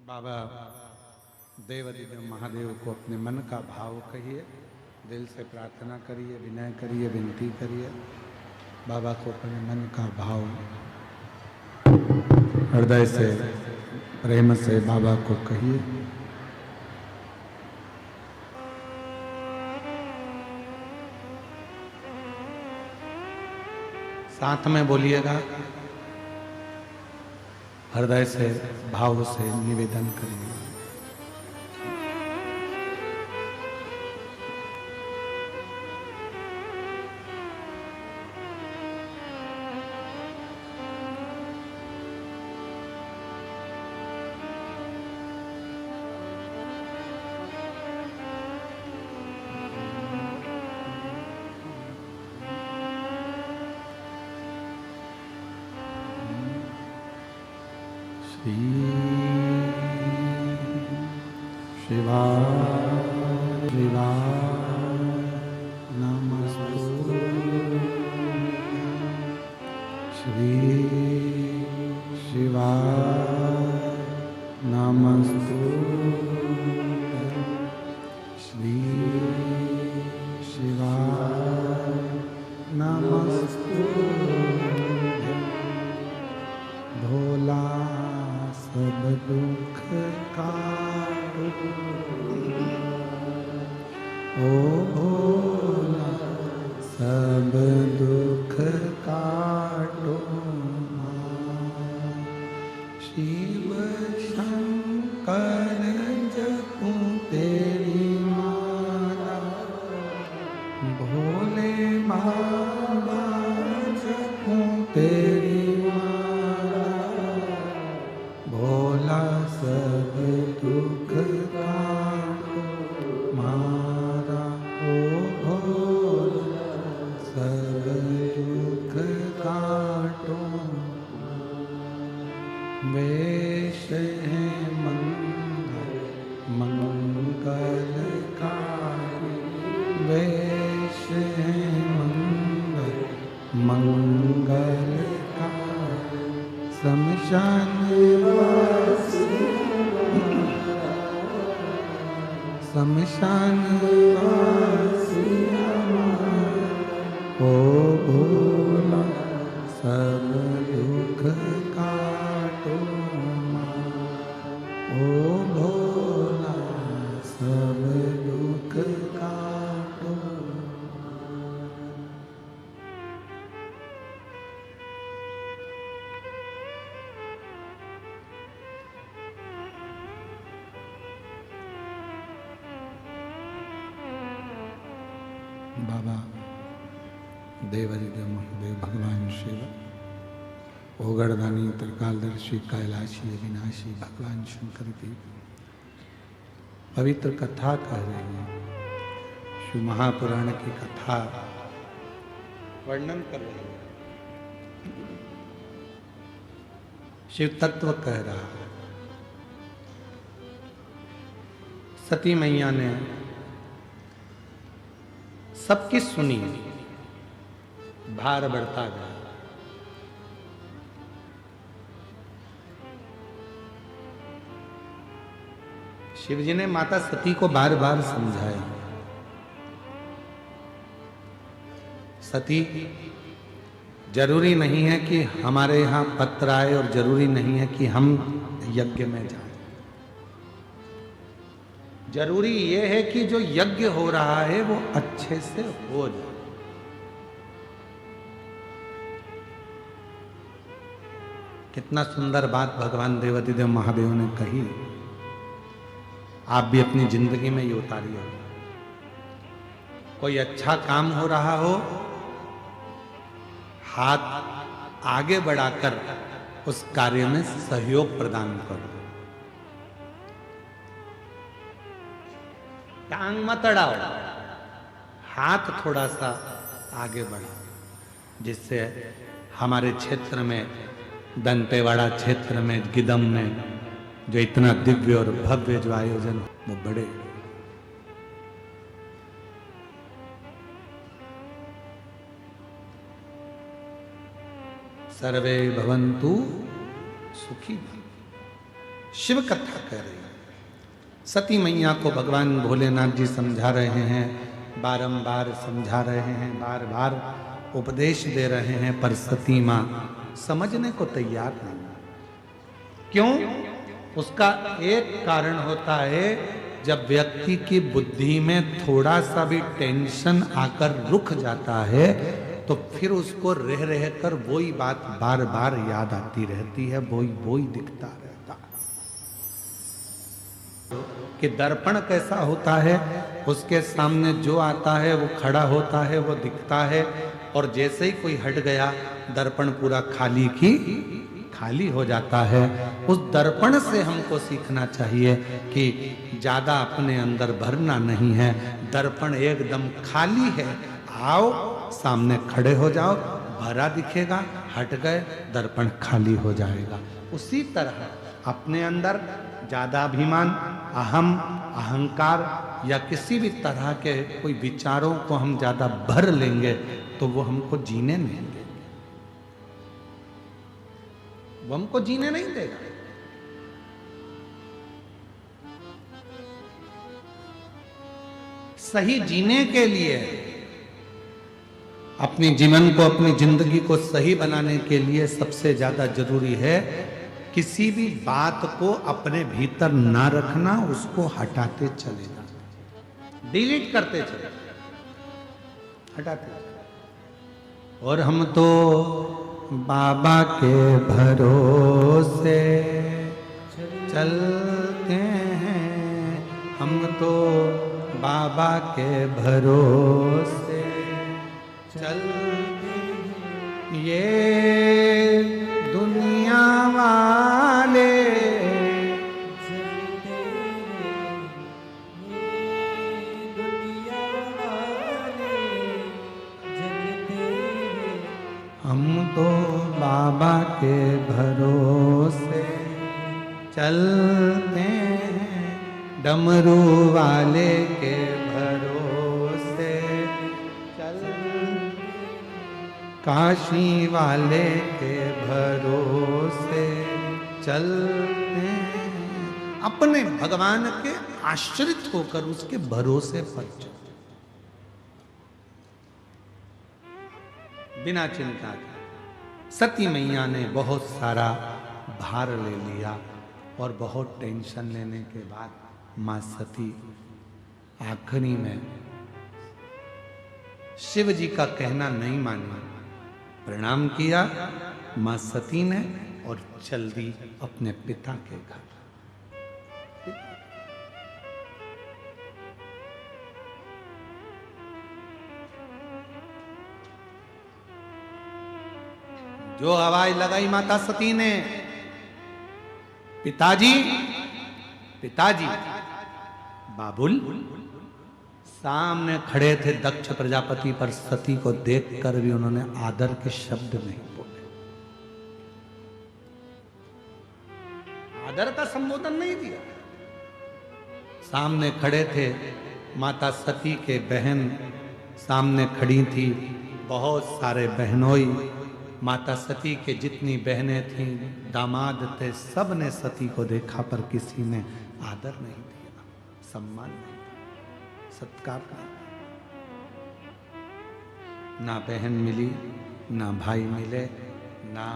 बाबा देवदिव्य महादेव को अपने मन का भाव कहिए, दिल से प्रार्थना करिए, विनय करिए, विनती करिए। बाबा को अपने मन का भाव हृदय से प्रेम से बाबा को कहिए। साथ में बोलिएगा, हृदय से भाव से निवेदन करिए। शिवाय शिवाय नमस्तु। श्री शिवाय नमस्तु। श्री शिवाय नमस्तु। भोला सब दुख काटो, ओ भोला सब दुख काटो। शिव शंकर जपूं तेरी माला, भोले बाबा जपूं तेरी भोला सब दुख काटो मारा, ओ भोला सब दुख काटो। वेश है मंगल मंगलकारी, वेश है मंगल मंगलकारी। शमशान शमशान ओ भोला सब दुख काटो, ओ भोला सब दुख काटो। बाबा देवदिव्य महादेव भगवान शिव ओगड़दानी त्रिकालदर्शी कैलाशी अविनाशी भगवान शंकर की पवित्र कथा कह रहे हैं। शिव महापुराण की कथा वर्णन कर रहे हैं। शिव तत्व कह रहा है। सती मैया ने सबकी सुनी, भार बढ़ता गया। शिवजी ने माता सती को बार बार समझाया, सती जरूरी नहीं है कि हमारे यहां पत्र आए और जरूरी नहीं है कि हम यज्ञ में जाएं। जरूरी ये है कि जो यज्ञ हो रहा है वो अच्छे से हो जाए। कितना सुंदर बात भगवान देवाधिदेव महादेव ने कही, आप भी अपनी जिंदगी में ये उतारिए। कोई अच्छा काम हो रहा हो, हाथ आगे बढ़ाकर उस कार्य में सहयोग प्रदान करो। टांग मत अड़ाओ, हाथ थोड़ा सा आगे बढ़ाओ, जिससे हमारे क्षेत्र में, दंतेवाड़ा क्षेत्र में, गिदम में जो इतना दिव्य और भव्य जो आयोजन वो बड़े। सर्वे भवन्तु सुखी। शिव कथा कह रही है। सती मैया को भगवान भोलेनाथ जी समझा रहे हैं, बारंबार समझा रहे हैं, बार बार उपदेश दे रहे हैं, पर सती मां समझने को तैयार नहीं। क्यों? उसका एक कारण होता है, जब व्यक्ति की बुद्धि में थोड़ा सा भी टेंशन आकर रुक जाता है तो फिर उसको रह रह कर वही बात बार बार याद आती रहती है, वही दिखता रहता है। कि दर्पण कैसा होता है, उसके सामने जो आता है वो खड़ा होता है, वो दिखता है, और जैसे ही कोई हट गया दर्पण पूरा खाली हो जाता है। उस दर्पण से हमको सीखना चाहिए कि ज्यादा अपने अंदर भरना नहीं है, दर्पण एकदम खाली है, आओ सामने खड़े हो जाओ, भरा दिखेगा, हट गए दर्पण खाली हो जाएगा। उसी तरह अपने अंदर ज्यादा अभिमान, अहम, अहंकार या किसी भी तरह के कोई विचारों को हम ज्यादा भर लेंगे तो वो हमको जीने नहीं देंगे, वो हमको जीने नहीं देगा। सही जीने के लिए, अपने जीवन को, अपनी जिंदगी को सही बनाने के लिए सबसे ज्यादा जरूरी है किसी भी बात को अपने भीतर ना रखना, उसको हटाते चले जाना, डिलीट करते चले, हटाते चले। और हम तो बाबा के भरोसे चलते हैं, हम तो बाबा के भरोसे चलते हैं, ये दुनिया वाले हम तो बाबा के भरोसे चलते हैं, डमरू वाले के भरोसे चलते, काशी वाले के भरोसे चलते हैं। अपने भगवान के आश्रित होकर उसके भरोसे पर चल, बिना चिंता के। सती मैया ने बहुत सारा भार ले लिया और बहुत टेंशन लेने के बाद मां सती आखिरी में शिव जी का कहना नहीं माना, प्रणाम किया मां सती ने और चल दी अपने पिता के घर। जो आवाज लगाई माता सती ने, पिताजी पिताजी, बाबुल। सामने खड़े थे दक्ष प्रजापति, पर सती को देखकर भी उन्होंने आदर के शब्द नहीं बोले, आदर का संबोधन नहीं दिया। सामने खड़े थे माता सती के बहन, सामने खड़ी थी बहुत सारे बहनोई, माता सती के जितनी बहनें थीं, दामाद थे, सब ने सती को देखा पर किसी ने आदर नहीं दिया, सम्मान नहीं, सत्कार नहीं। ना बहन मिली, ना भाई मिले, ना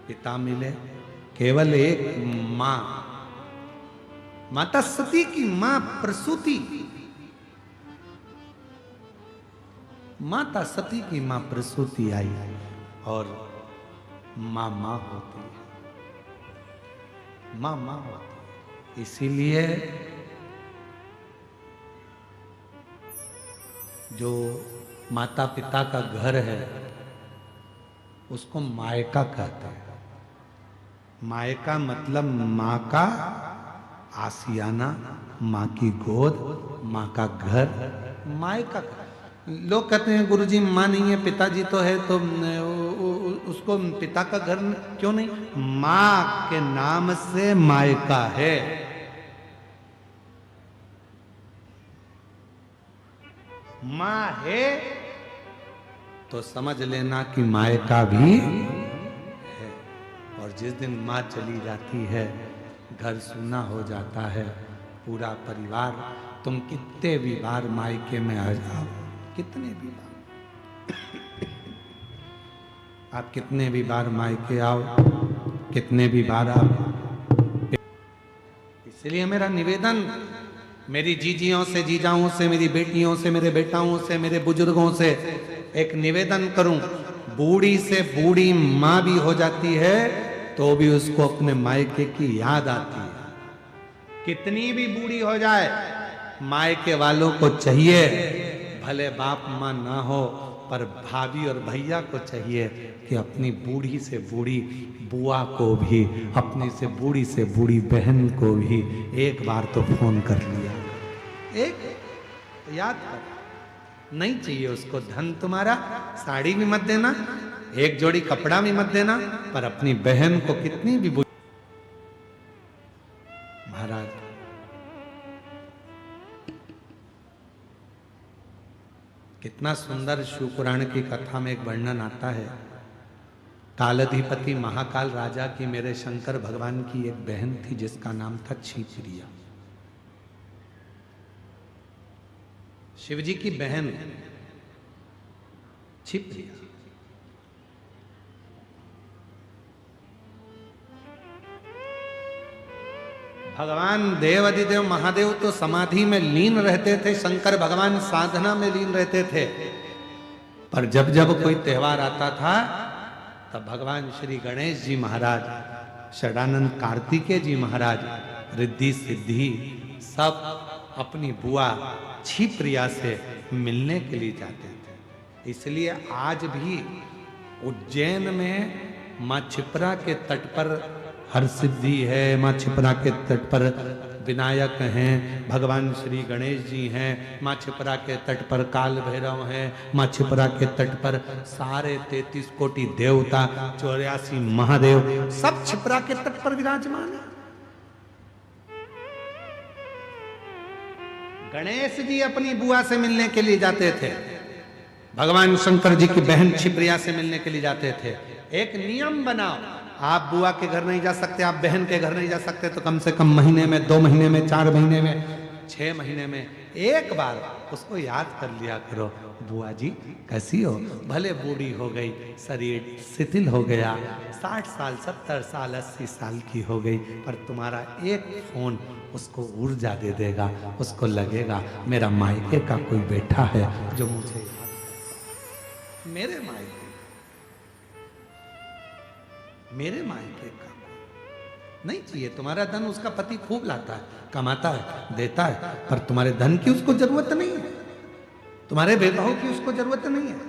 पिता मिले, केवल एक माँ माता सती की मां प्रसूति, माता सती की मां प्रसूति आई और मां मां होती है, मां मां होती है। इसीलिए जो माता पिता का घर है उसको मायका कहते हैं। मायका मतलब माँ का आसियाना, माँ की गोद, माँ का घर, मायका। लोग कहते हैं गुरुजी माँ नहीं है, पिताजी तो है, तो उसको पिता का घर क्यों नहीं? माँ के नाम से मायका है। माँ है तो समझ लेना कि मायका भी है। और जिस दिन माँ चली जाती है, घर सूना हो जाता है, पूरा परिवार, तुम कितने भी बार मायके में आ जाओ, कितने भी बार आप कितने भी बार मायके आओ, कितने भी बार आओ। इसलिए मेरा निवेदन मेरी जीजियों से, जीजाओं से, मेरी बेटियों से, मेरे बेटाओं से, मेरे बुजुर्गों से एक निवेदन करूं, बूढ़ी से बूढ़ी माँ भी हो जाती है तो भी उसको अपने मायके की याद आती है। कितनी भी बूढ़ी हो जाए, मायके वालों को चाहिए, भले बाप माँ ना हो पर भाभी और भैया को चाहिए कि अपनी बूढ़ी से बूढ़ी बुआ को भी, अपनी से बूढ़ी बहन को भी एक बार तो फोन कर लिया, एक याद कर। नहीं चाहिए उसको धन तुम्हारा, साड़ी भी मत देना, एक जोड़ी कपड़ा भी मत देना, पर अपनी बहन को कितनी भी महाराज कितना सुंदर शिव पुराण की कथा में एक वर्णन आता है। कालाधिपति महाकाल राजा की, मेरे शंकर भगवान की एक बहन थी जिसका नाम था क्षिप्रिया। शिवजी की बहन क्षिप्रिया। भगवान देवाधिदेव महादेव तो समाधि में लीन रहते थे, शंकर भगवान साधना में लीन रहते थे, पर जब जब कोई त्योहार आता था तब भगवान श्री गणेश जी महाराज, षडानंद कार्तिकेय जी महाराज, रिद्धि सिद्धि सब अपनी बुआ क्षिप्रिया से मिलने के लिए जाते थे। इसलिए आज भी उज्जैन में माँ क्षिप्रा के तट पर हर सिद्धि है, माँ क्षिप्रा के तट पर विनायक हैं, भगवान श्री गणेश जी हैं, माँ क्षिप्रा के तट पर काल भैरव हैं, माँ क्षिप्रा के तट पर सारे 33 कोटि देवता, 84 महादेव सब क्षिप्रा के तट पर विराजमान है। गणेश जी अपनी बुआ से मिलने के लिए जाते थे, भगवान शंकर जी की बहन क्षिप्रिया से मिलने के लिए जाते थे। एक नियम बनाओ, आप बुआ के घर नहीं जा सकते, आप बहन के घर नहीं जा सकते, तो कम से कम महीने में, 2 महीने में, 4 महीने में, 6 महीने में एक बार उसको याद कर लिया करो, बुआ जी कैसी हो? भले बूढ़ी हो गई, शरीर शिथिल हो गया, 60 साल, 70 साल, 80 साल की हो गई, पर तुम्हारा एक फोन उसको ऊर्जा दे देगा, उसको लगेगा मेरा मायके का कोई बेटा है जो मुझे याद, मेरे मायके का नहीं चाहिए। तुम्हारा धन उसका पति खूब लाता है, कमाता है, देता है, पर तुम्हारे धन की उसको जरूरत नहीं है, तुम्हारे वैभव की उसको जरूरत नहीं है।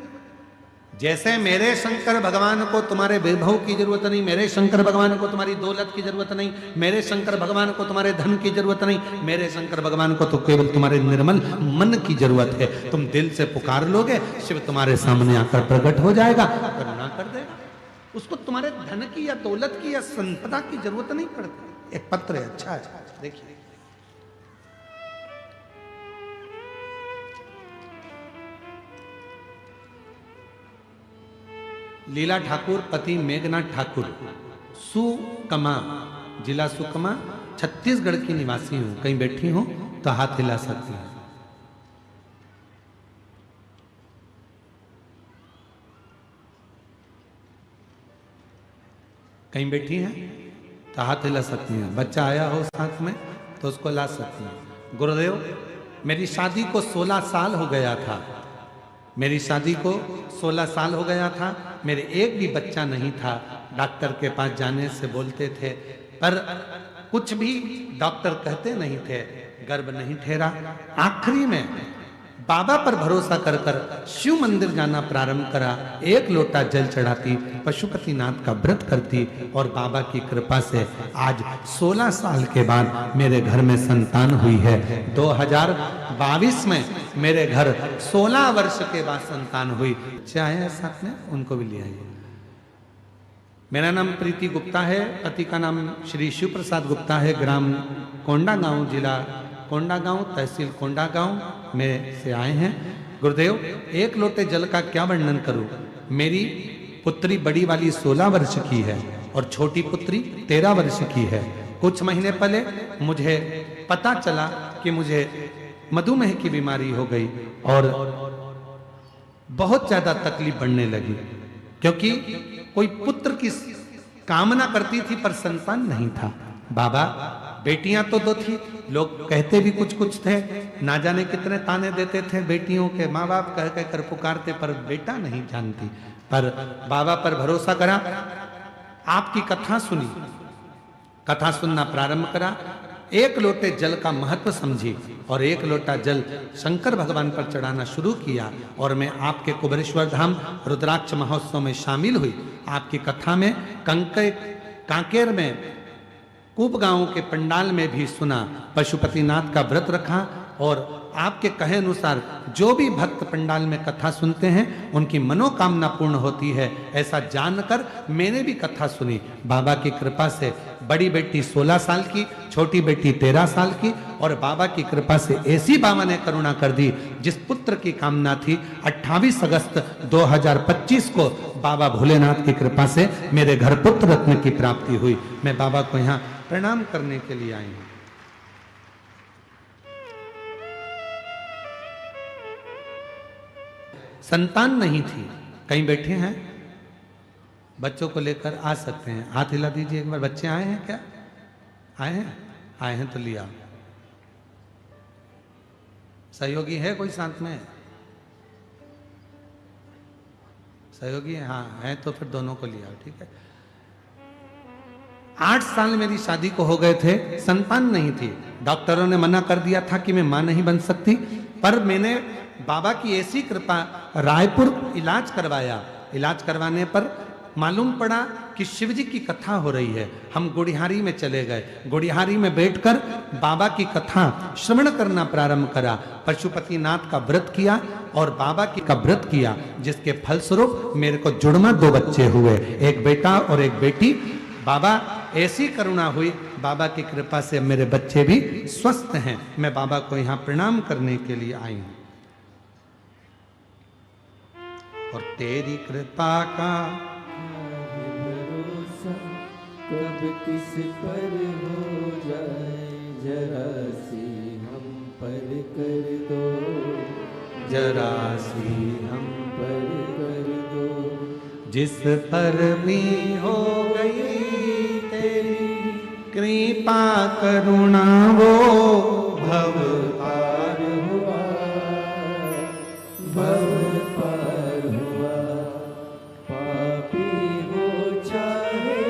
जैसे मेरे शंकर भगवान को तुम्हारे वैभव की जरूरत नहीं, मेरे शंकर भगवान को तुम्हारी दौलत की जरूरत नहीं, मेरे शंकर भगवान को तुम्हारे धन की जरूरत नहीं, मेरे शंकर भगवान को तो केवल तुम्हारे निर्मल मन की जरूरत है। तुम दिल से पुकार लोगे, शिव तुम्हारे सामने आकर प्रकट हो जाएगा, करुणा कर देगा। उसको तुम्हारे धन की या दौलत की या संपदा की जरूरत नहीं पड़ती। एक पत्र है, अच्छा है, देखिए। लीला ठाकुर पति मेघनाथ ठाकुर, सुकमा, जिला सुकमा, छत्तीसगढ़ की निवासी हूं। कहीं बैठी हो तो हाथ हिला सकती हैं। कहीं बैठी हैं तो हाथ हिला सकती हैं। बच्चा आया हो साथ में तो उसको ला सकती हैं। गुरुदेव, मेरी शादी को 16 साल हो गया था, मेरी शादी को 16 साल हो गया था, मेरे एक भी बच्चा नहीं था। डॉक्टर के पास जाने से बोलते थे, पर कुछ भी डॉक्टर कहते नहीं थे, गर्भ नहीं ठहरा। आखिरी में बाबा पर भरोसा कर कर शिव मंदिर जाना प्रारंभ करा। एक लोटा जल चढ़ाती, पशुपतिनाथ का व्रत करती और बाबा की कृपा से आज 16 साल के बाद मेरे घर में संतान हुई है। 2022 में मेरे घर 16 वर्ष के बाद संतान हुई। चाहे साथ में उनको भी ले आइए। मेरा नाम प्रीति गुप्ता है, पति का नाम श्री शिव प्रसाद गुप्ता है। ग्राम कोंडागांव, जिला कोंडागांव, तहसील कोंडागांव में से आए हैं। गुरुदेव, एक लोटे जल का क्या वर्णन करूं। मेरी पुत्री बड़ी वाली 16 वर्ष की है और छोटी पुत्री 13 वर्ष की है। कुछ महीने पहले मुझे पता चला कि मुझे मधुमेह की बीमारी हो गई और बहुत ज्यादा तकलीफ बढ़ने लगी, क्योंकि कोई पुत्र की कामना करती थी पर संतान नहीं था। बाबा, बेटियां तो दो थी, लोग कहते भी कुछ कुछ थे, ना जाने कितने ताने देते थे बेटियों के, माँ बाप कह कह कर पुकारते, पर बेटा नहीं जानती। पर बाबा पर भरोसा करा, आपकी कथा सुनी, कथा सुनना प्रारंभ करा, एक लोटे जल का महत्व समझी और एक लोटा जल शंकर भगवान पर चढ़ाना शुरू किया। और मैं आपके कुबेरेश्वर धाम रुद्राक्ष महोत्सव में शामिल हुई। आपकी कथा में कांकेर में कूप गांव के पंडाल में भी सुना, पशुपतिनाथ का व्रत रखा और आपके कहे अनुसार जो भी भक्त पंडाल में कथा सुनते हैं उनकी मनोकामना पूर्ण होती है। ऐसा जानकर मैंने भी कथा सुनी। बाबा की कृपा से बड़ी बेटी 16 साल की, छोटी बेटी 13 साल की, और बाबा की कृपा से ऐसी बाबा ने करुणा कर दी, जिस पुत्र की कामना थी 28 अगस्त 2025 को बाबा भोलेनाथ की कृपा से मेरे घर पुत्र रत्न की प्राप्ति हुई। मैं बाबा को यहाँ प्रणाम करने के लिए आई हूँ। संतान नहीं थी, कहीं बैठे हैं, बच्चों को लेकर आ सकते हैं, हाथ हिला दीजिए एक बार। बच्चे आए हैं क्या? आए हैं? आए हैं तो लिया। सहयोगी है कोई साथ में? सहयोगी है? हाँ है, तो फिर दोनों को लिया, ठीक है। 8 साल मेरी शादी को हो गए थे, संतान नहीं थी। डॉक्टरों ने मना कर दिया था कि मैं मां नहीं बन सकती, पर मैंने बाबा की ऐसी कृपा, रायपुर इलाज करवाया। इलाज करवाने पर मालूम पड़ा कि शिव जी की कथा हो रही है। हम गुड़िहारी में चले गए, गुड़िहारी में बैठकर बाबा की कथा श्रवण करना प्रारंभ करा। पशुपतिनाथ का व्रत किया और बाबा की का व्रत किया, जिसके फलस्वरूप मेरे को जुड़वा 2 बच्चे हुए, एक बेटा और एक बेटी। बाबा ऐसी करुणा हुई, बाबा की कृपा से मेरे बच्चे भी स्वस्थ हैं। मैं बाबा को यहाँ प्रणाम करने के लिए आई हूँ। और तेरी कृपा का भरोसा कब किस पर हो जाए, जरा सी हम पर कर दो, जरा सी हम पर कर दो। जिस पर भी हो गई तेरी कृपा करुणा, वो भव पार हुआ, भव पार हुआ। पापी हो चाहे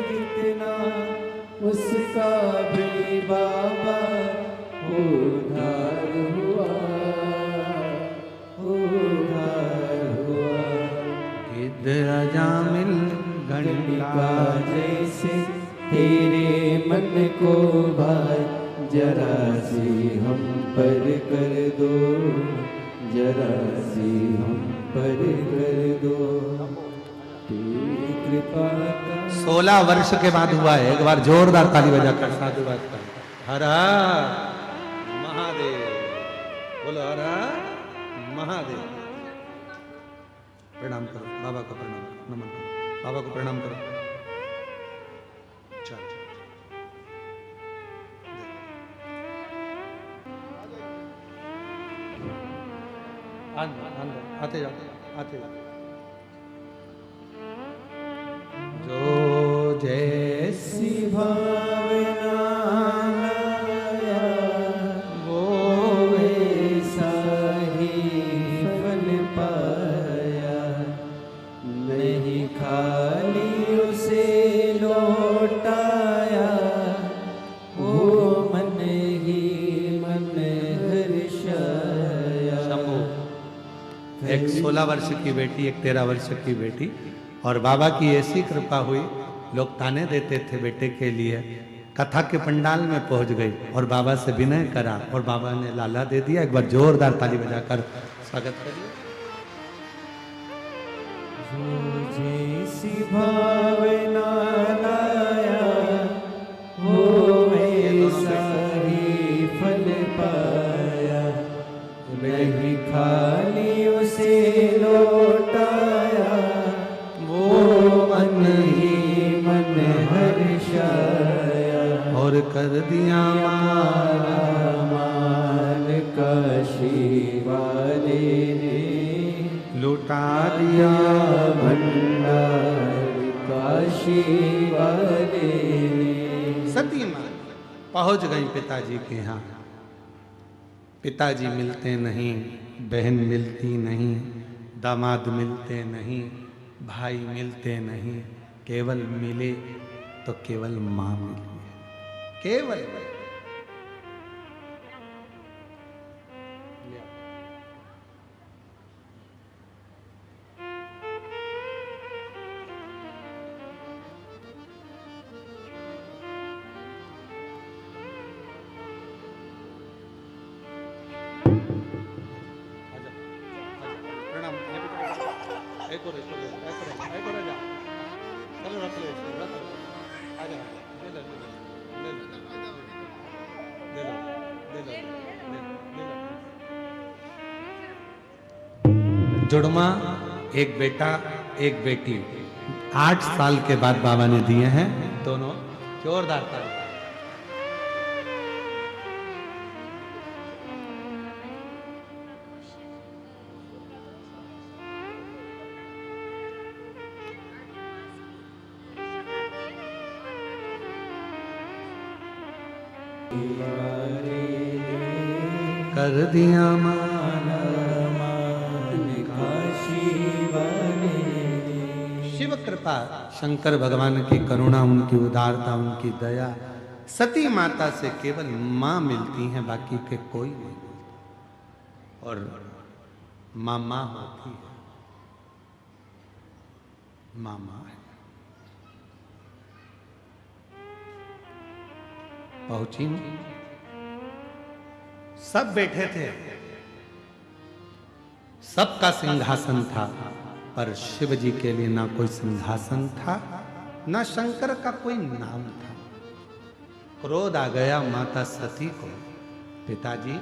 जितना, उसका भी बाबा उद्धार हुआ, उद्धार हुआ। गिद्ध अजामिल घंटिका जैसे तेरे मन को भाए, जरा सी हम पर कर दो, जरा सी हम पर कर दो। तेरी कृपा का 16 वर्ष के बाद हुआ है। एक बार जोरदार ताली बजाकर साधुवाद कर। हर हर महादेव, बोलो हर हर महादेव। प्रणाम करो बाबा को, प्रणाम करो, नमन करो बाबा को, प्रणाम करो। चल आते जाओ, आते जाओ। जो जैसी भावना एक 16 वर्ष की बेटी, एक 13 वर्ष की बेटी। और बाबा की ऐसी कृपा हुई, लोग ताने देते थे बेटे के लिए, कथा के पंडाल में पहुंच गई और बाबा से विनय करा और बाबा ने लाला दे दिया। एक बार जोरदार ताली बजाकर स्वागत करिए। जैसी भावना लाया वो वैसा ही फल पाया, वही खाली उसे लौटाया, वो मन ही मन हर्षाया, और कर दिया मान काशी वाले ने, लुटा दिया भंडार काशी वाले ने। सती माँ पहुंच गई पिताजी के यहाँ। पिताजी मिलते नहीं, बहन मिलती नहीं, दामाद मिलते नहीं, भाई मिलते नहीं, केवल मिले तो केवल माँ मिली है, केवल। जुड़वा एक बेटा एक बेटी 8 साल के बाद बाबा ने दिए हैं दोनों। जोरदार ताली। कर दिया माना मान काशी वाले। शिव कृपा, शंकर भगवान की करुणा, उनकी उदारता, उनकी दया। सती माता से केवल माँ मिलती है, बाकी के कोई नहीं। और माँ माँ होती है, माँ माँ है। पहुंची, सब बैठे थे, सबका सिंहासन था, पर शिव जी के लिए ना कोई सिंहासन था, ना शंकर का कोई नाम था। क्रोध आ गया माता सती को, पिताजी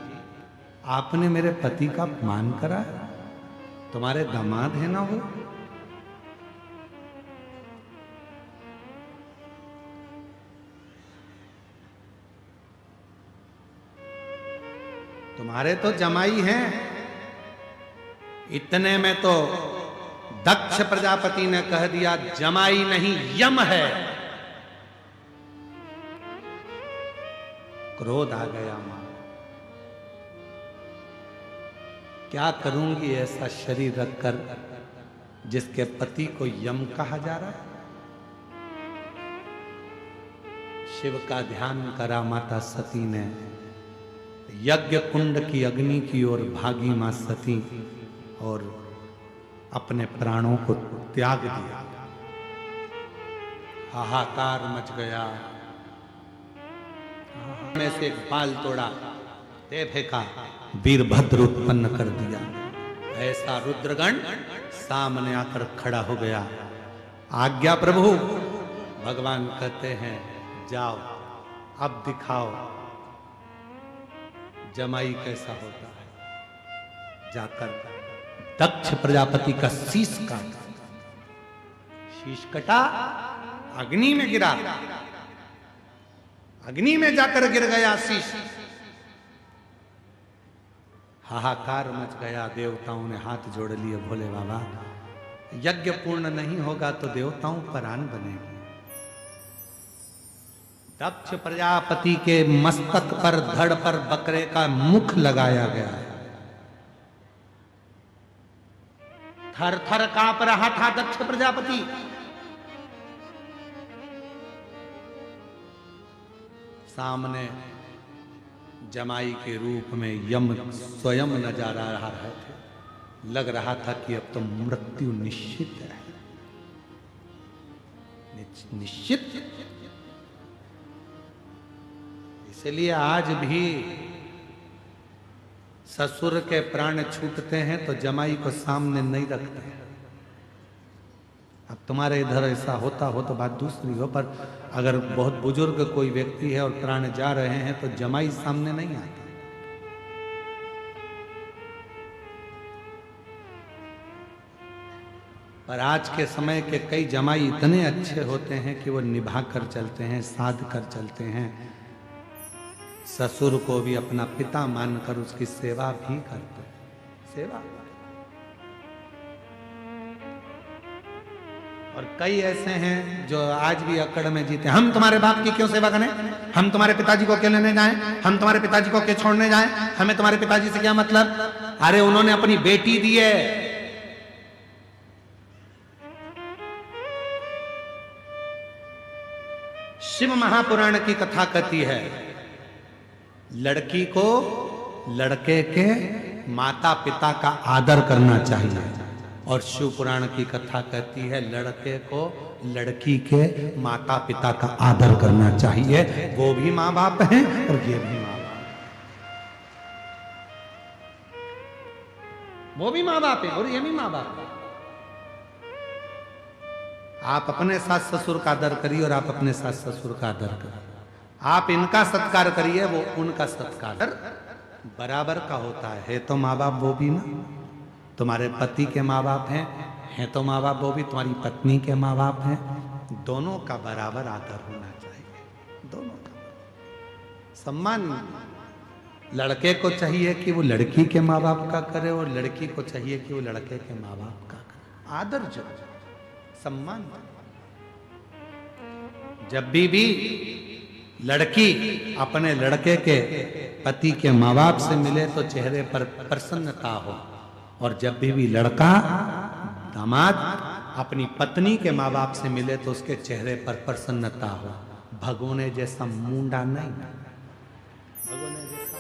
आपने मेरे पति का अपमान करा, तुम्हारे दामाद है ना वो। तुम्हारे तो जमाई हैं। इतने में तो दक्ष प्रजापति ने कह दिया, जमाई नहीं यम है। क्रोध आ गया मां, क्या करूंगी ऐसा शरीर रखकर जिसके पति को यम कहा जा रहा है। शिव का ध्यान करा माता सती ने, यज्ञ कुंड की अग्नि की ओर भागी मां सती और अपने प्राणों को त्याग दिया। हाहाकार मच गया, में से एक बाल तोड़ा, दे फेंका, वीरभद्र उत्पन्न कर दिया। ऐसा रुद्रगण सामने आकर खड़ा हो गया। आज्ञा प्रभु। भगवान कहते हैं, जाओ अब दिखाओ जमाई कैसा होता है। जाकर दक्ष प्रजापति का शीश काटा, शीश कटा, अग्नि में गिरा, अग्नि में जाकर गिर गया शीश। हाहाकार मच गया। देवताओं ने हाथ जोड़ लिए, भोले बाबा यज्ञ पूर्ण नहीं होगा तो देवताओं पर आन बनेगी। दक्ष प्रजापति के मस्तक पर, धड़ पर बकरे का मुख लगाया गया। थर थर कांप रहा था दक्ष प्रजापति। सामने जमाई के रूप में यम स्वयं नजर आ रहे थे। लग रहा था कि अब तो मृत्यु निश्चित है, निश्चित। इसलिए आज भी ससुर के प्राण छूटते हैं तो जमाई को सामने नहीं रखते। अब तुम्हारे इधर ऐसा होता हो तो बात दूसरी हो, पर अगर बहुत बुजुर्ग कोई व्यक्ति है और प्राण जा रहे हैं तो जमाई सामने नहीं आता। पर आज के समय के कई जमाई इतने अच्छे होते हैं कि वो निभा कर चलते हैं, साध कर चलते हैं, ससुर को भी अपना पिता मानकर उसकी सेवा भी करते हैं, सेवा। और कई ऐसे हैं जो आज भी अकड़ में जीते हैं, हम तुम्हारे बाप की क्यों सेवा करें, हम तुम्हारे पिताजी को क्यों लेने जाएं, हम तुम्हारे पिताजी को क्यों छोड़ने जाएं, हमें तुम्हारे पिताजी से क्या मतलब। अरे उन्होंने अपनी बेटी दी है, शिव महापुराण की कथा कहती है लड़की को लड़के के माता पिता का आदर करना चाहिए, और शिव पुराण की कथा कहती है लड़के को लड़की के माता पिता का आदर करना चाहिए। वो भी माँ बाप हैं और ये भी माँ बाप, वो भी माँ बाप है और ये भी माँ बाप है। आप अपने सास ससुर का आदर करिए और आप अपने सास ससुर का आदर करिए। आप इनका सत्कार करिए, वो उनका सत्कार बराबर का होता है तो माँ बाप वो भी ना, तुम्हारे पति के माँ बाप हैं तो माँ बाप वो भी तुम्हारी पत्नी के माँ बाप हैं, दोनों का बराबर आदर होना चाहिए, दोनों का सम्मान। लड़के को चाहिए कि वो लड़की के माँ बाप का करे और लड़की को चाहिए कि वो लड़के के माँ बाप का करे, आदर जो सम्मान। जब भी लड़की अपने लड़के के पति के माँ बाप से मिले तो चेहरे पर प्रसन्नता हो, और जब भी लड़का दामाद अपनी पत्नी के माँ बाप से मिले तो उसके चेहरे पर प्रसन्नता हो। भगोने जैसा मुंडा नहीं, भगोने जैसा।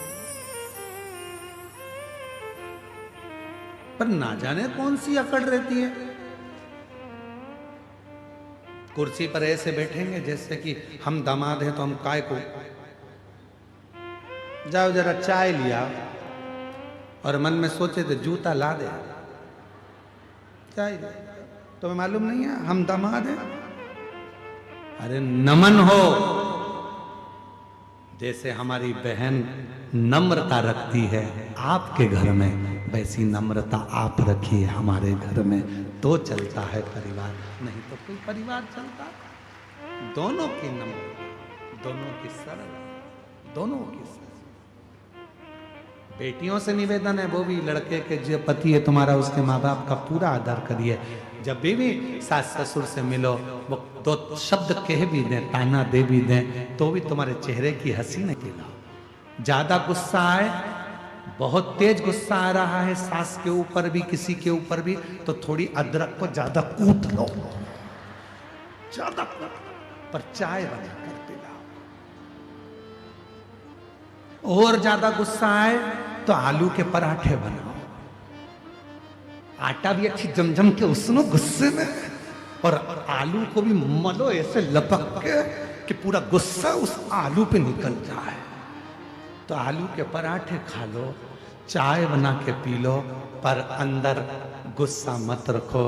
पर ना जाने कौन सी अकड़ रहती है, कुर्सी पर ऐसे बैठेंगे जैसे कि हम दामाद हैं तो हम काय को, जाओ जरा चाय लिया, और मन में सोचे थे जूता ला दे, चाय तुम्हें मालूम नहीं है हम दामाद हैं। अरे नमन हो, जैसे हमारी बहन नम्रता रखती है आपके घर में, वैसी नम्रता आप रखिए हमारे घर में, तो चलता है परिवार, नहीं तो कोई परिवार चलता। दोनों की नम्रता, दोनों की सरल, दोनों की सरल। बेटियों से निवेदन है वो भी लड़के के जो पति है तुम्हारा उसके माँ बाप का पूरा आदर करिए। जब भी सास ससुर से मिलो वो दो शब्द कह भी दें, ताना दे भी दें, तो भी तुम्हारे चेहरे की हंसी न खिलाओ। ज्यादा गुस्सा आए, बहुत तेज गुस्सा आ रहा है सास के ऊपर भी किसी के ऊपर भी, तो थोड़ी अदरक को ज्यादा कूट लो, ज्यादा पर चाय बना कर पिलाओ। और ज्यादा गुस्सा आए तो आलू के पराठे बनाओ, आटा भी अच्छी जमजम के उसनो गुस्से में, और आलू को भी मलो ऐसे लपक के कि पूरा गुस्सा उस आलू पे निकल जाए। तो आलू के पराठे खा लो, चाय बना के पी लो, पर अंदर गुस्सा मत रखो।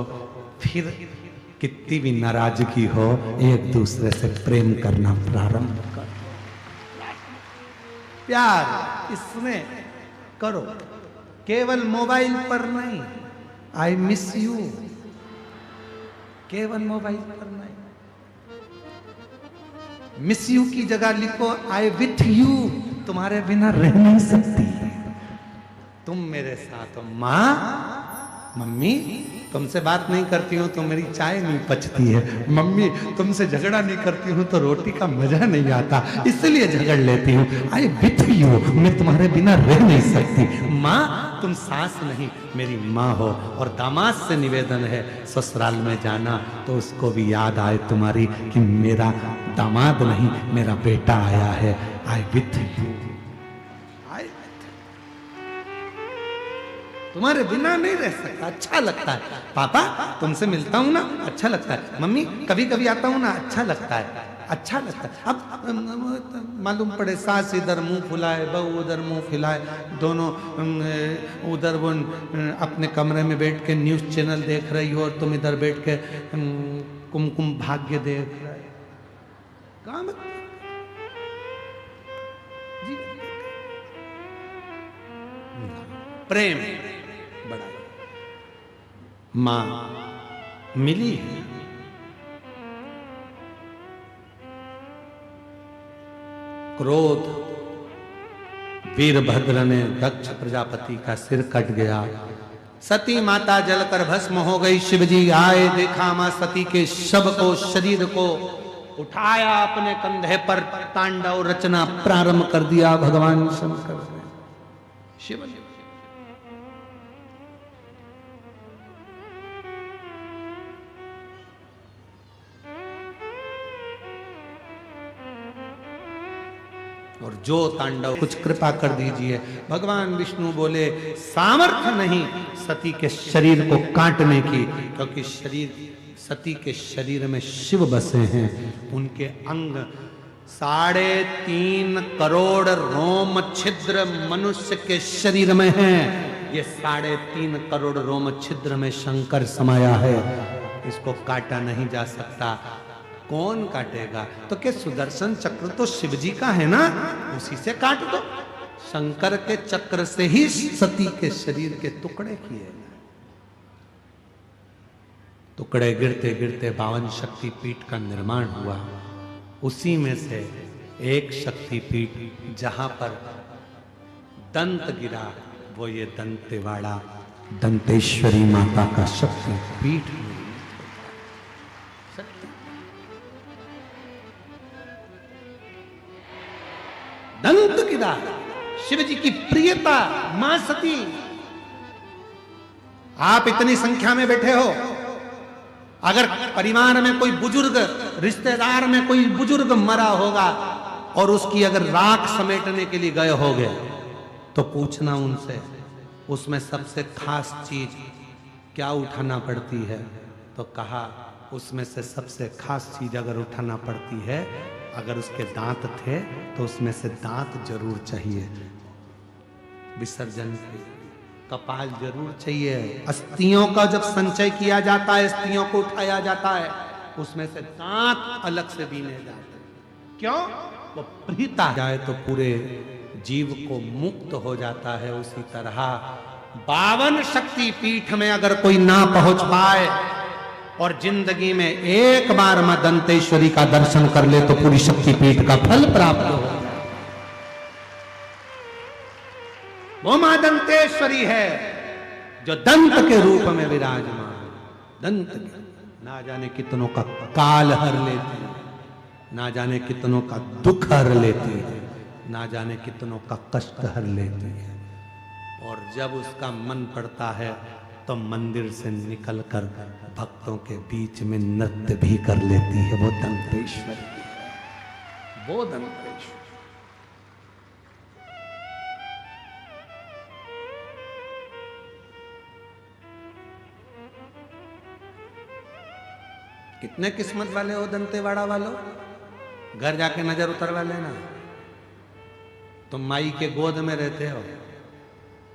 फिर कितनी भी नाराजगी हो एक दूसरे से प्रेम करना प्रारंभ करो, प्यार इसमें करो, केवल मोबाइल पर नहीं। आई मिस यू, केवल मोबाइल पर नहीं। मिस यू की जगह लिखो आई विथ यू, तुम्हारे बिना रह नहीं सकती, तुम मेरे साथ हो। माँ, मम्मी तुमसे बात नहीं करती हूँ तो मेरी चाय नहीं पचती है, मम्मी तुमसे झगड़ा नहीं करती हूँ तो रोटी का मजा नहीं आता, इसलिए झगड़ लेती हूँ। आई विथ यू, मैं तुम्हारे बिना रह नहीं सकती। माँ तुम सास नहीं मेरी माँ हो। और दामाद से निवेदन है ससुराल में जाना तो उसको भी याद आए तुम्हारी कि मेरा दामाद नहीं मेरा बेटा आया है। आई विथ यू, तुम्हारे बिना नहीं रह सकता, अच्छा लगता है। पापा तुमसे मिलता हूं ना अच्छा लगता है, मम्मी कभी कभी आता हूं ना अच्छा लगता है, अच्छा लगता है। अब मालूम पड़े सास इधर मुंह फुलाए, बहू उधर मुंह फुलाए, दोनों उधर वो अपने कमरे में बैठ के न्यूज़ चैनल देख रही हो और तुम इधर बैठ के कुमकुम भाग्य देख रहे हो। कहाँ मत जी, प्रेम बड़ा मां मिली है, क्रोध वीरभद्र ने दक्ष प्रजापति का सिर कट गया, सती माता जलकर भस्म हो गई। शिवजी आए, देखा मां सती के शव को, शरीर को उठाया, अपने कंधे पर तांडव रचना प्रारंभ कर दिया भगवान शंकर ने। शिव और जो तांडव, कुछ कृपा कर दीजिए। भगवान विष्णु बोले सामर्थ्य नहीं सती के शरीर को काटने की, क्योंकि शरीर सती के शरीर में शिव बसे हैं, उनके अंग 3.5 करोड़ रोम छिद्र मनुष्य के शरीर में हैं। ये 3.5 करोड़ रोम छिद्र में शंकर समाया है, इसको काटा नहीं जा सकता। कौन काटेगा? तो क्या सुदर्शन चक्र तो शिव जी का है ना, उसी से काट दो। शंकर के चक्र से ही सती के शरीर के टुकड़े किए, टुकड़े गिरते गिरते 52 शक्तिपीठ का निर्माण हुआ। उसी में से एक शक्तिपीठ जहां पर दंत गिरा, वो ये दंतेवाड़ा दंतेश्वरी माता का शक्तिपीठ। दंत गिरा, शिव जी की प्रियता मां सती। आप इतनी संख्या में बैठे हो, अगर परिवार में कोई बुजुर्ग, रिश्तेदार में कोई बुजुर्ग मरा होगा और उसकी अगर राख समेटने के लिए गए होगे, तो पूछना उनसे उसमें सबसे खास चीज क्या उठाना पड़ती है। तो कहा उसमें से सबसे खास चीज अगर उठाना पड़ती है, अगर उसके दांत थे तो उसमें से दांत जरूर चाहिए, विसर्जन के कपाल जरूर चाहिए। अस्थियों का जब संचय किया जाता है, अस्थियों को उठाया जाता है, उसमें से दांत अलग से बीने जाते हैं। क्यों? वो प्रीता जाए तो पूरे जीव को मुक्त हो जाता है। उसी तरह 52 शक्तिपीठ में अगर कोई ना पहुंच पाए और जिंदगी में एक बार मां दंतेश्वरी का दर्शन कर ले तो पूरी शक्तिपीठ का फल प्राप्त हो। वो मां दंतेश्वरी है जो दंत के रूप में विराजमान, दंत ना जाने कितनों का काल हर लेती है, ना जाने कितनों का दुख हर लेती है, ना जाने कितनों का कष्ट हर लेती है। और जब उसका मन पड़ता है तो मंदिर से निकलकर भक्तों के बीच में नृत्य भी कर लेती है। वो दंतेश्वरी, वो दंतेश्वरी। कितने किस्मत वाले हो दंतेवाड़ा वालों, घर जाके नजर उतरवा लेना। तुम माई के गोद में रहते हो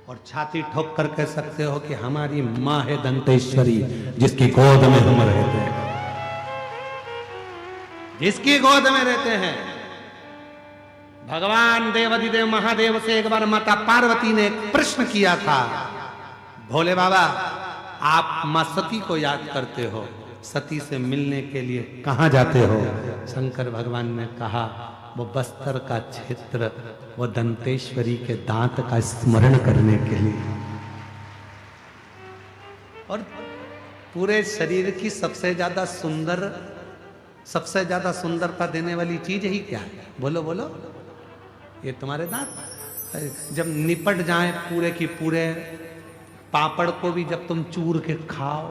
और छाती ठोक कर कह सकते हो कि हमारी मां है दंतेश्वरी, जिसकी गोद में हम रहते हैं, जिसकी गोद में रहते हैं। भगवान देवाधिदेव महादेव से एक बार माता पार्वती ने एक प्रश्न किया था, भोले बाबा आप मां सती को याद करते हो, सती से मिलने के लिए कहां जाते हो? शंकर भगवान ने कहा वो बस्तर का क्षेत्र, वो दंतेश्वरी के दांत का स्मरण करने के लिए। और पूरे शरीर की सबसे ज्यादा सुंदरता देने वाली चीज ही क्या है? बोलो बोलो। ये तुम्हारे दांत जब निपट जाएं पूरे की पूरे, पापड़ को भी जब तुम चूर के खाओ,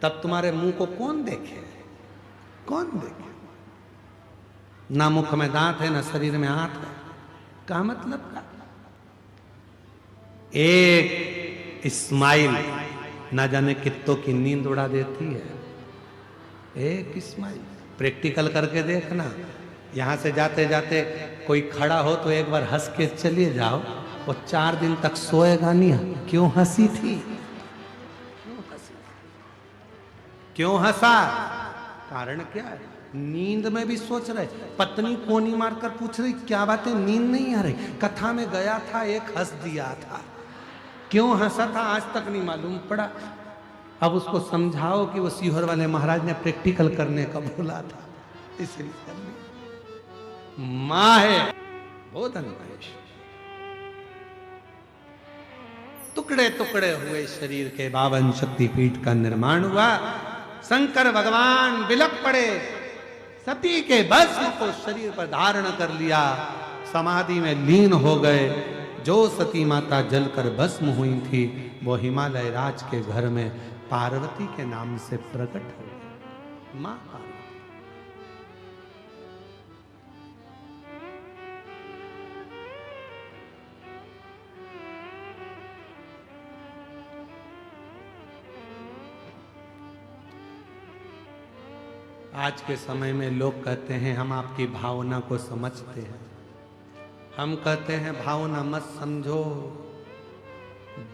तब तुम्हारे मुंह को कौन देखे? कौन देखे? ना मुख में दांत है, ना शरीर में हाथ है। क्या मतलब का? एक स्माइल ना जाने कितनों की नींद उड़ा देती है। एक स्माइल प्रैक्टिकल करके देखना। यहां से जाते जाते कोई खड़ा हो तो एक बार हंस के चलिए जाओ, वो 4 दिन तक सोएगा नहीं। क्यों हंसी थी? क्यों हंसा? कारण क्या है? नींद में भी सोच रहे। पत्नी कोनी मारकर पूछ रही क्या बात है, नींद नहीं आ रही? कथा में गया था, एक हंस दिया था। क्यों हंसा था आज तक नहीं मालूम पड़ा। अब उसको समझाओ कि वो सीहोर वाले महाराज ने प्रैक्टिकल करने का बोला था, इसलिए मां है बहुत अनवेश। टुकड़े टुकड़े हुए शरीर के 52 शक्तिपीठ का निर्माण हुआ। शंकर भगवान बिलक पड़े, सती के भस्म को शरीर पर धारण कर लिया, समाधि में लीन हो गए। जो सती माता जलकर भस्म हुई थी वो हिमालय राज के घर में पार्वती के नाम से प्रकट हो गई। मां पार्वती। आज के समय में लोग कहते हैं हम आपकी भावना को समझते हैं। हम कहते हैं भावना मत समझो,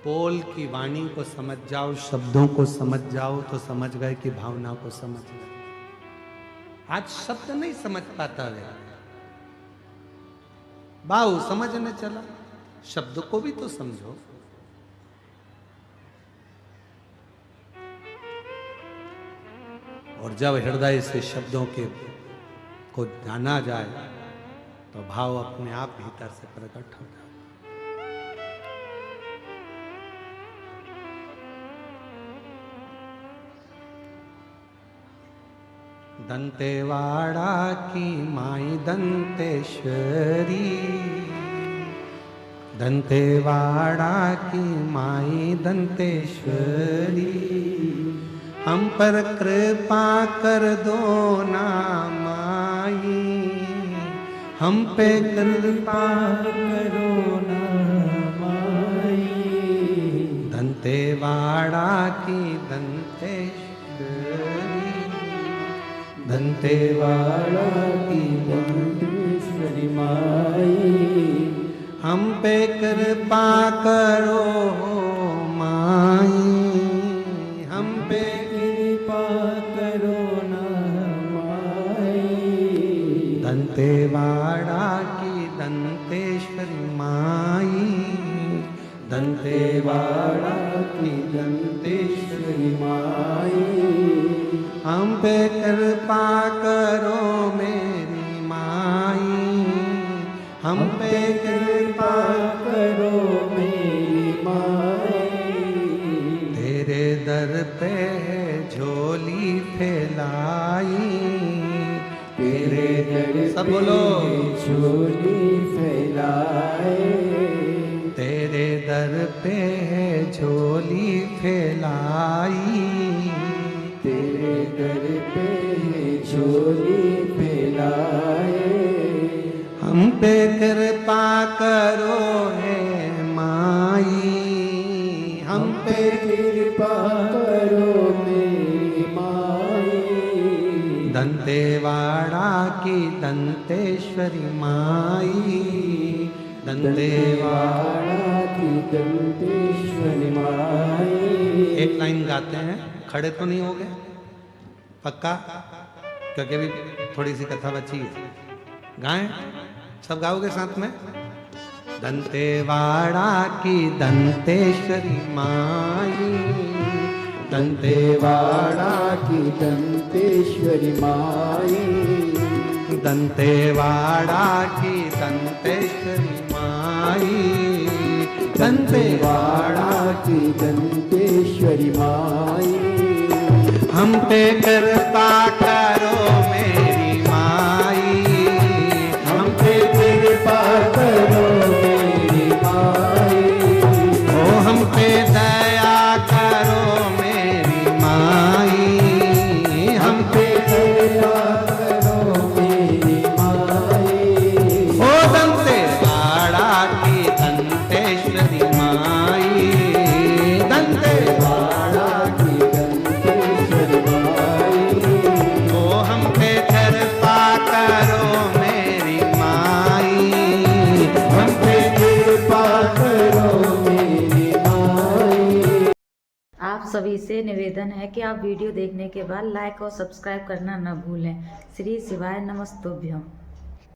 बोल की वाणी को समझ जाओ, शब्दों को समझ जाओ तो समझ गए कि भावना को समझ गए। आज शब्द नहीं समझ पाता है, बाऊ समझने चला, शब्द को भी तो समझो। और जब हृदय से शब्दों के को जाना जाए तो भाव अपने आप भीतर से प्रकट हो जाए। दंतेवाड़ा की माई दंतेश्वरी, दंतेवाड़ा की माई दंतेश्वरी, हम पर कृपा कर दो ना माई, हम पे कृपा करो ना माई। दंतेवाड़ा की दंतेश्वरी, दंतेवाड़ा की दंतेश्वरी माई, हम पे कृपा करो माई, हम पे कृपा करो ना माई। दंतेवाड़ा की दंतेश्वरी माई, दंतेवाड़ा की दंतेश्वरी माई, हम पे कृपा करो मेरी माई, हम पे कृपा करो मेरी माई। तेरे दर पे झोली फैलाई, तेरे दर सब बोलो झोली फैलाए, तेरे दर पे झोली फैलाई, तेरे दर पे झोली फैलाए, हम पे कृपा करो है माई, हम पे कृपा करो मेरी माई। दंतेवाड़ा की दंतेश्वरी माई, दंतेवाड़ा की दंतेश्वरी माई। एक लाइन गाते हैं, खड़े तो नहीं हो गए पक्का, क्योंकि अभी थोड़ी सी कथा बची है। गाएं, सब गाओगे साथ में। दंतेवाड़ा की दंतेश्वरी माई, दंतेवाड़ा की दंतेश्वरी माई, दंतेवाड़ा की दंतेश्वरी माई, दंतेवाड़ा की दंतेश्वरी माई, हम पे कृपा करो मेरी माई, हम पे कृपा करो मेरी माई, ओ हम पे दया करो मेरी माई, हम पे दया करो मेरी माई। ओ दंतेवाड़ा की दंतेश्वरी माई, सभी से निवेदन है कि आप वीडियो देखने के बाद लाइक और सब्सक्राइब करना न भूलें। श्री शिवाय नमस्तुभ्यम।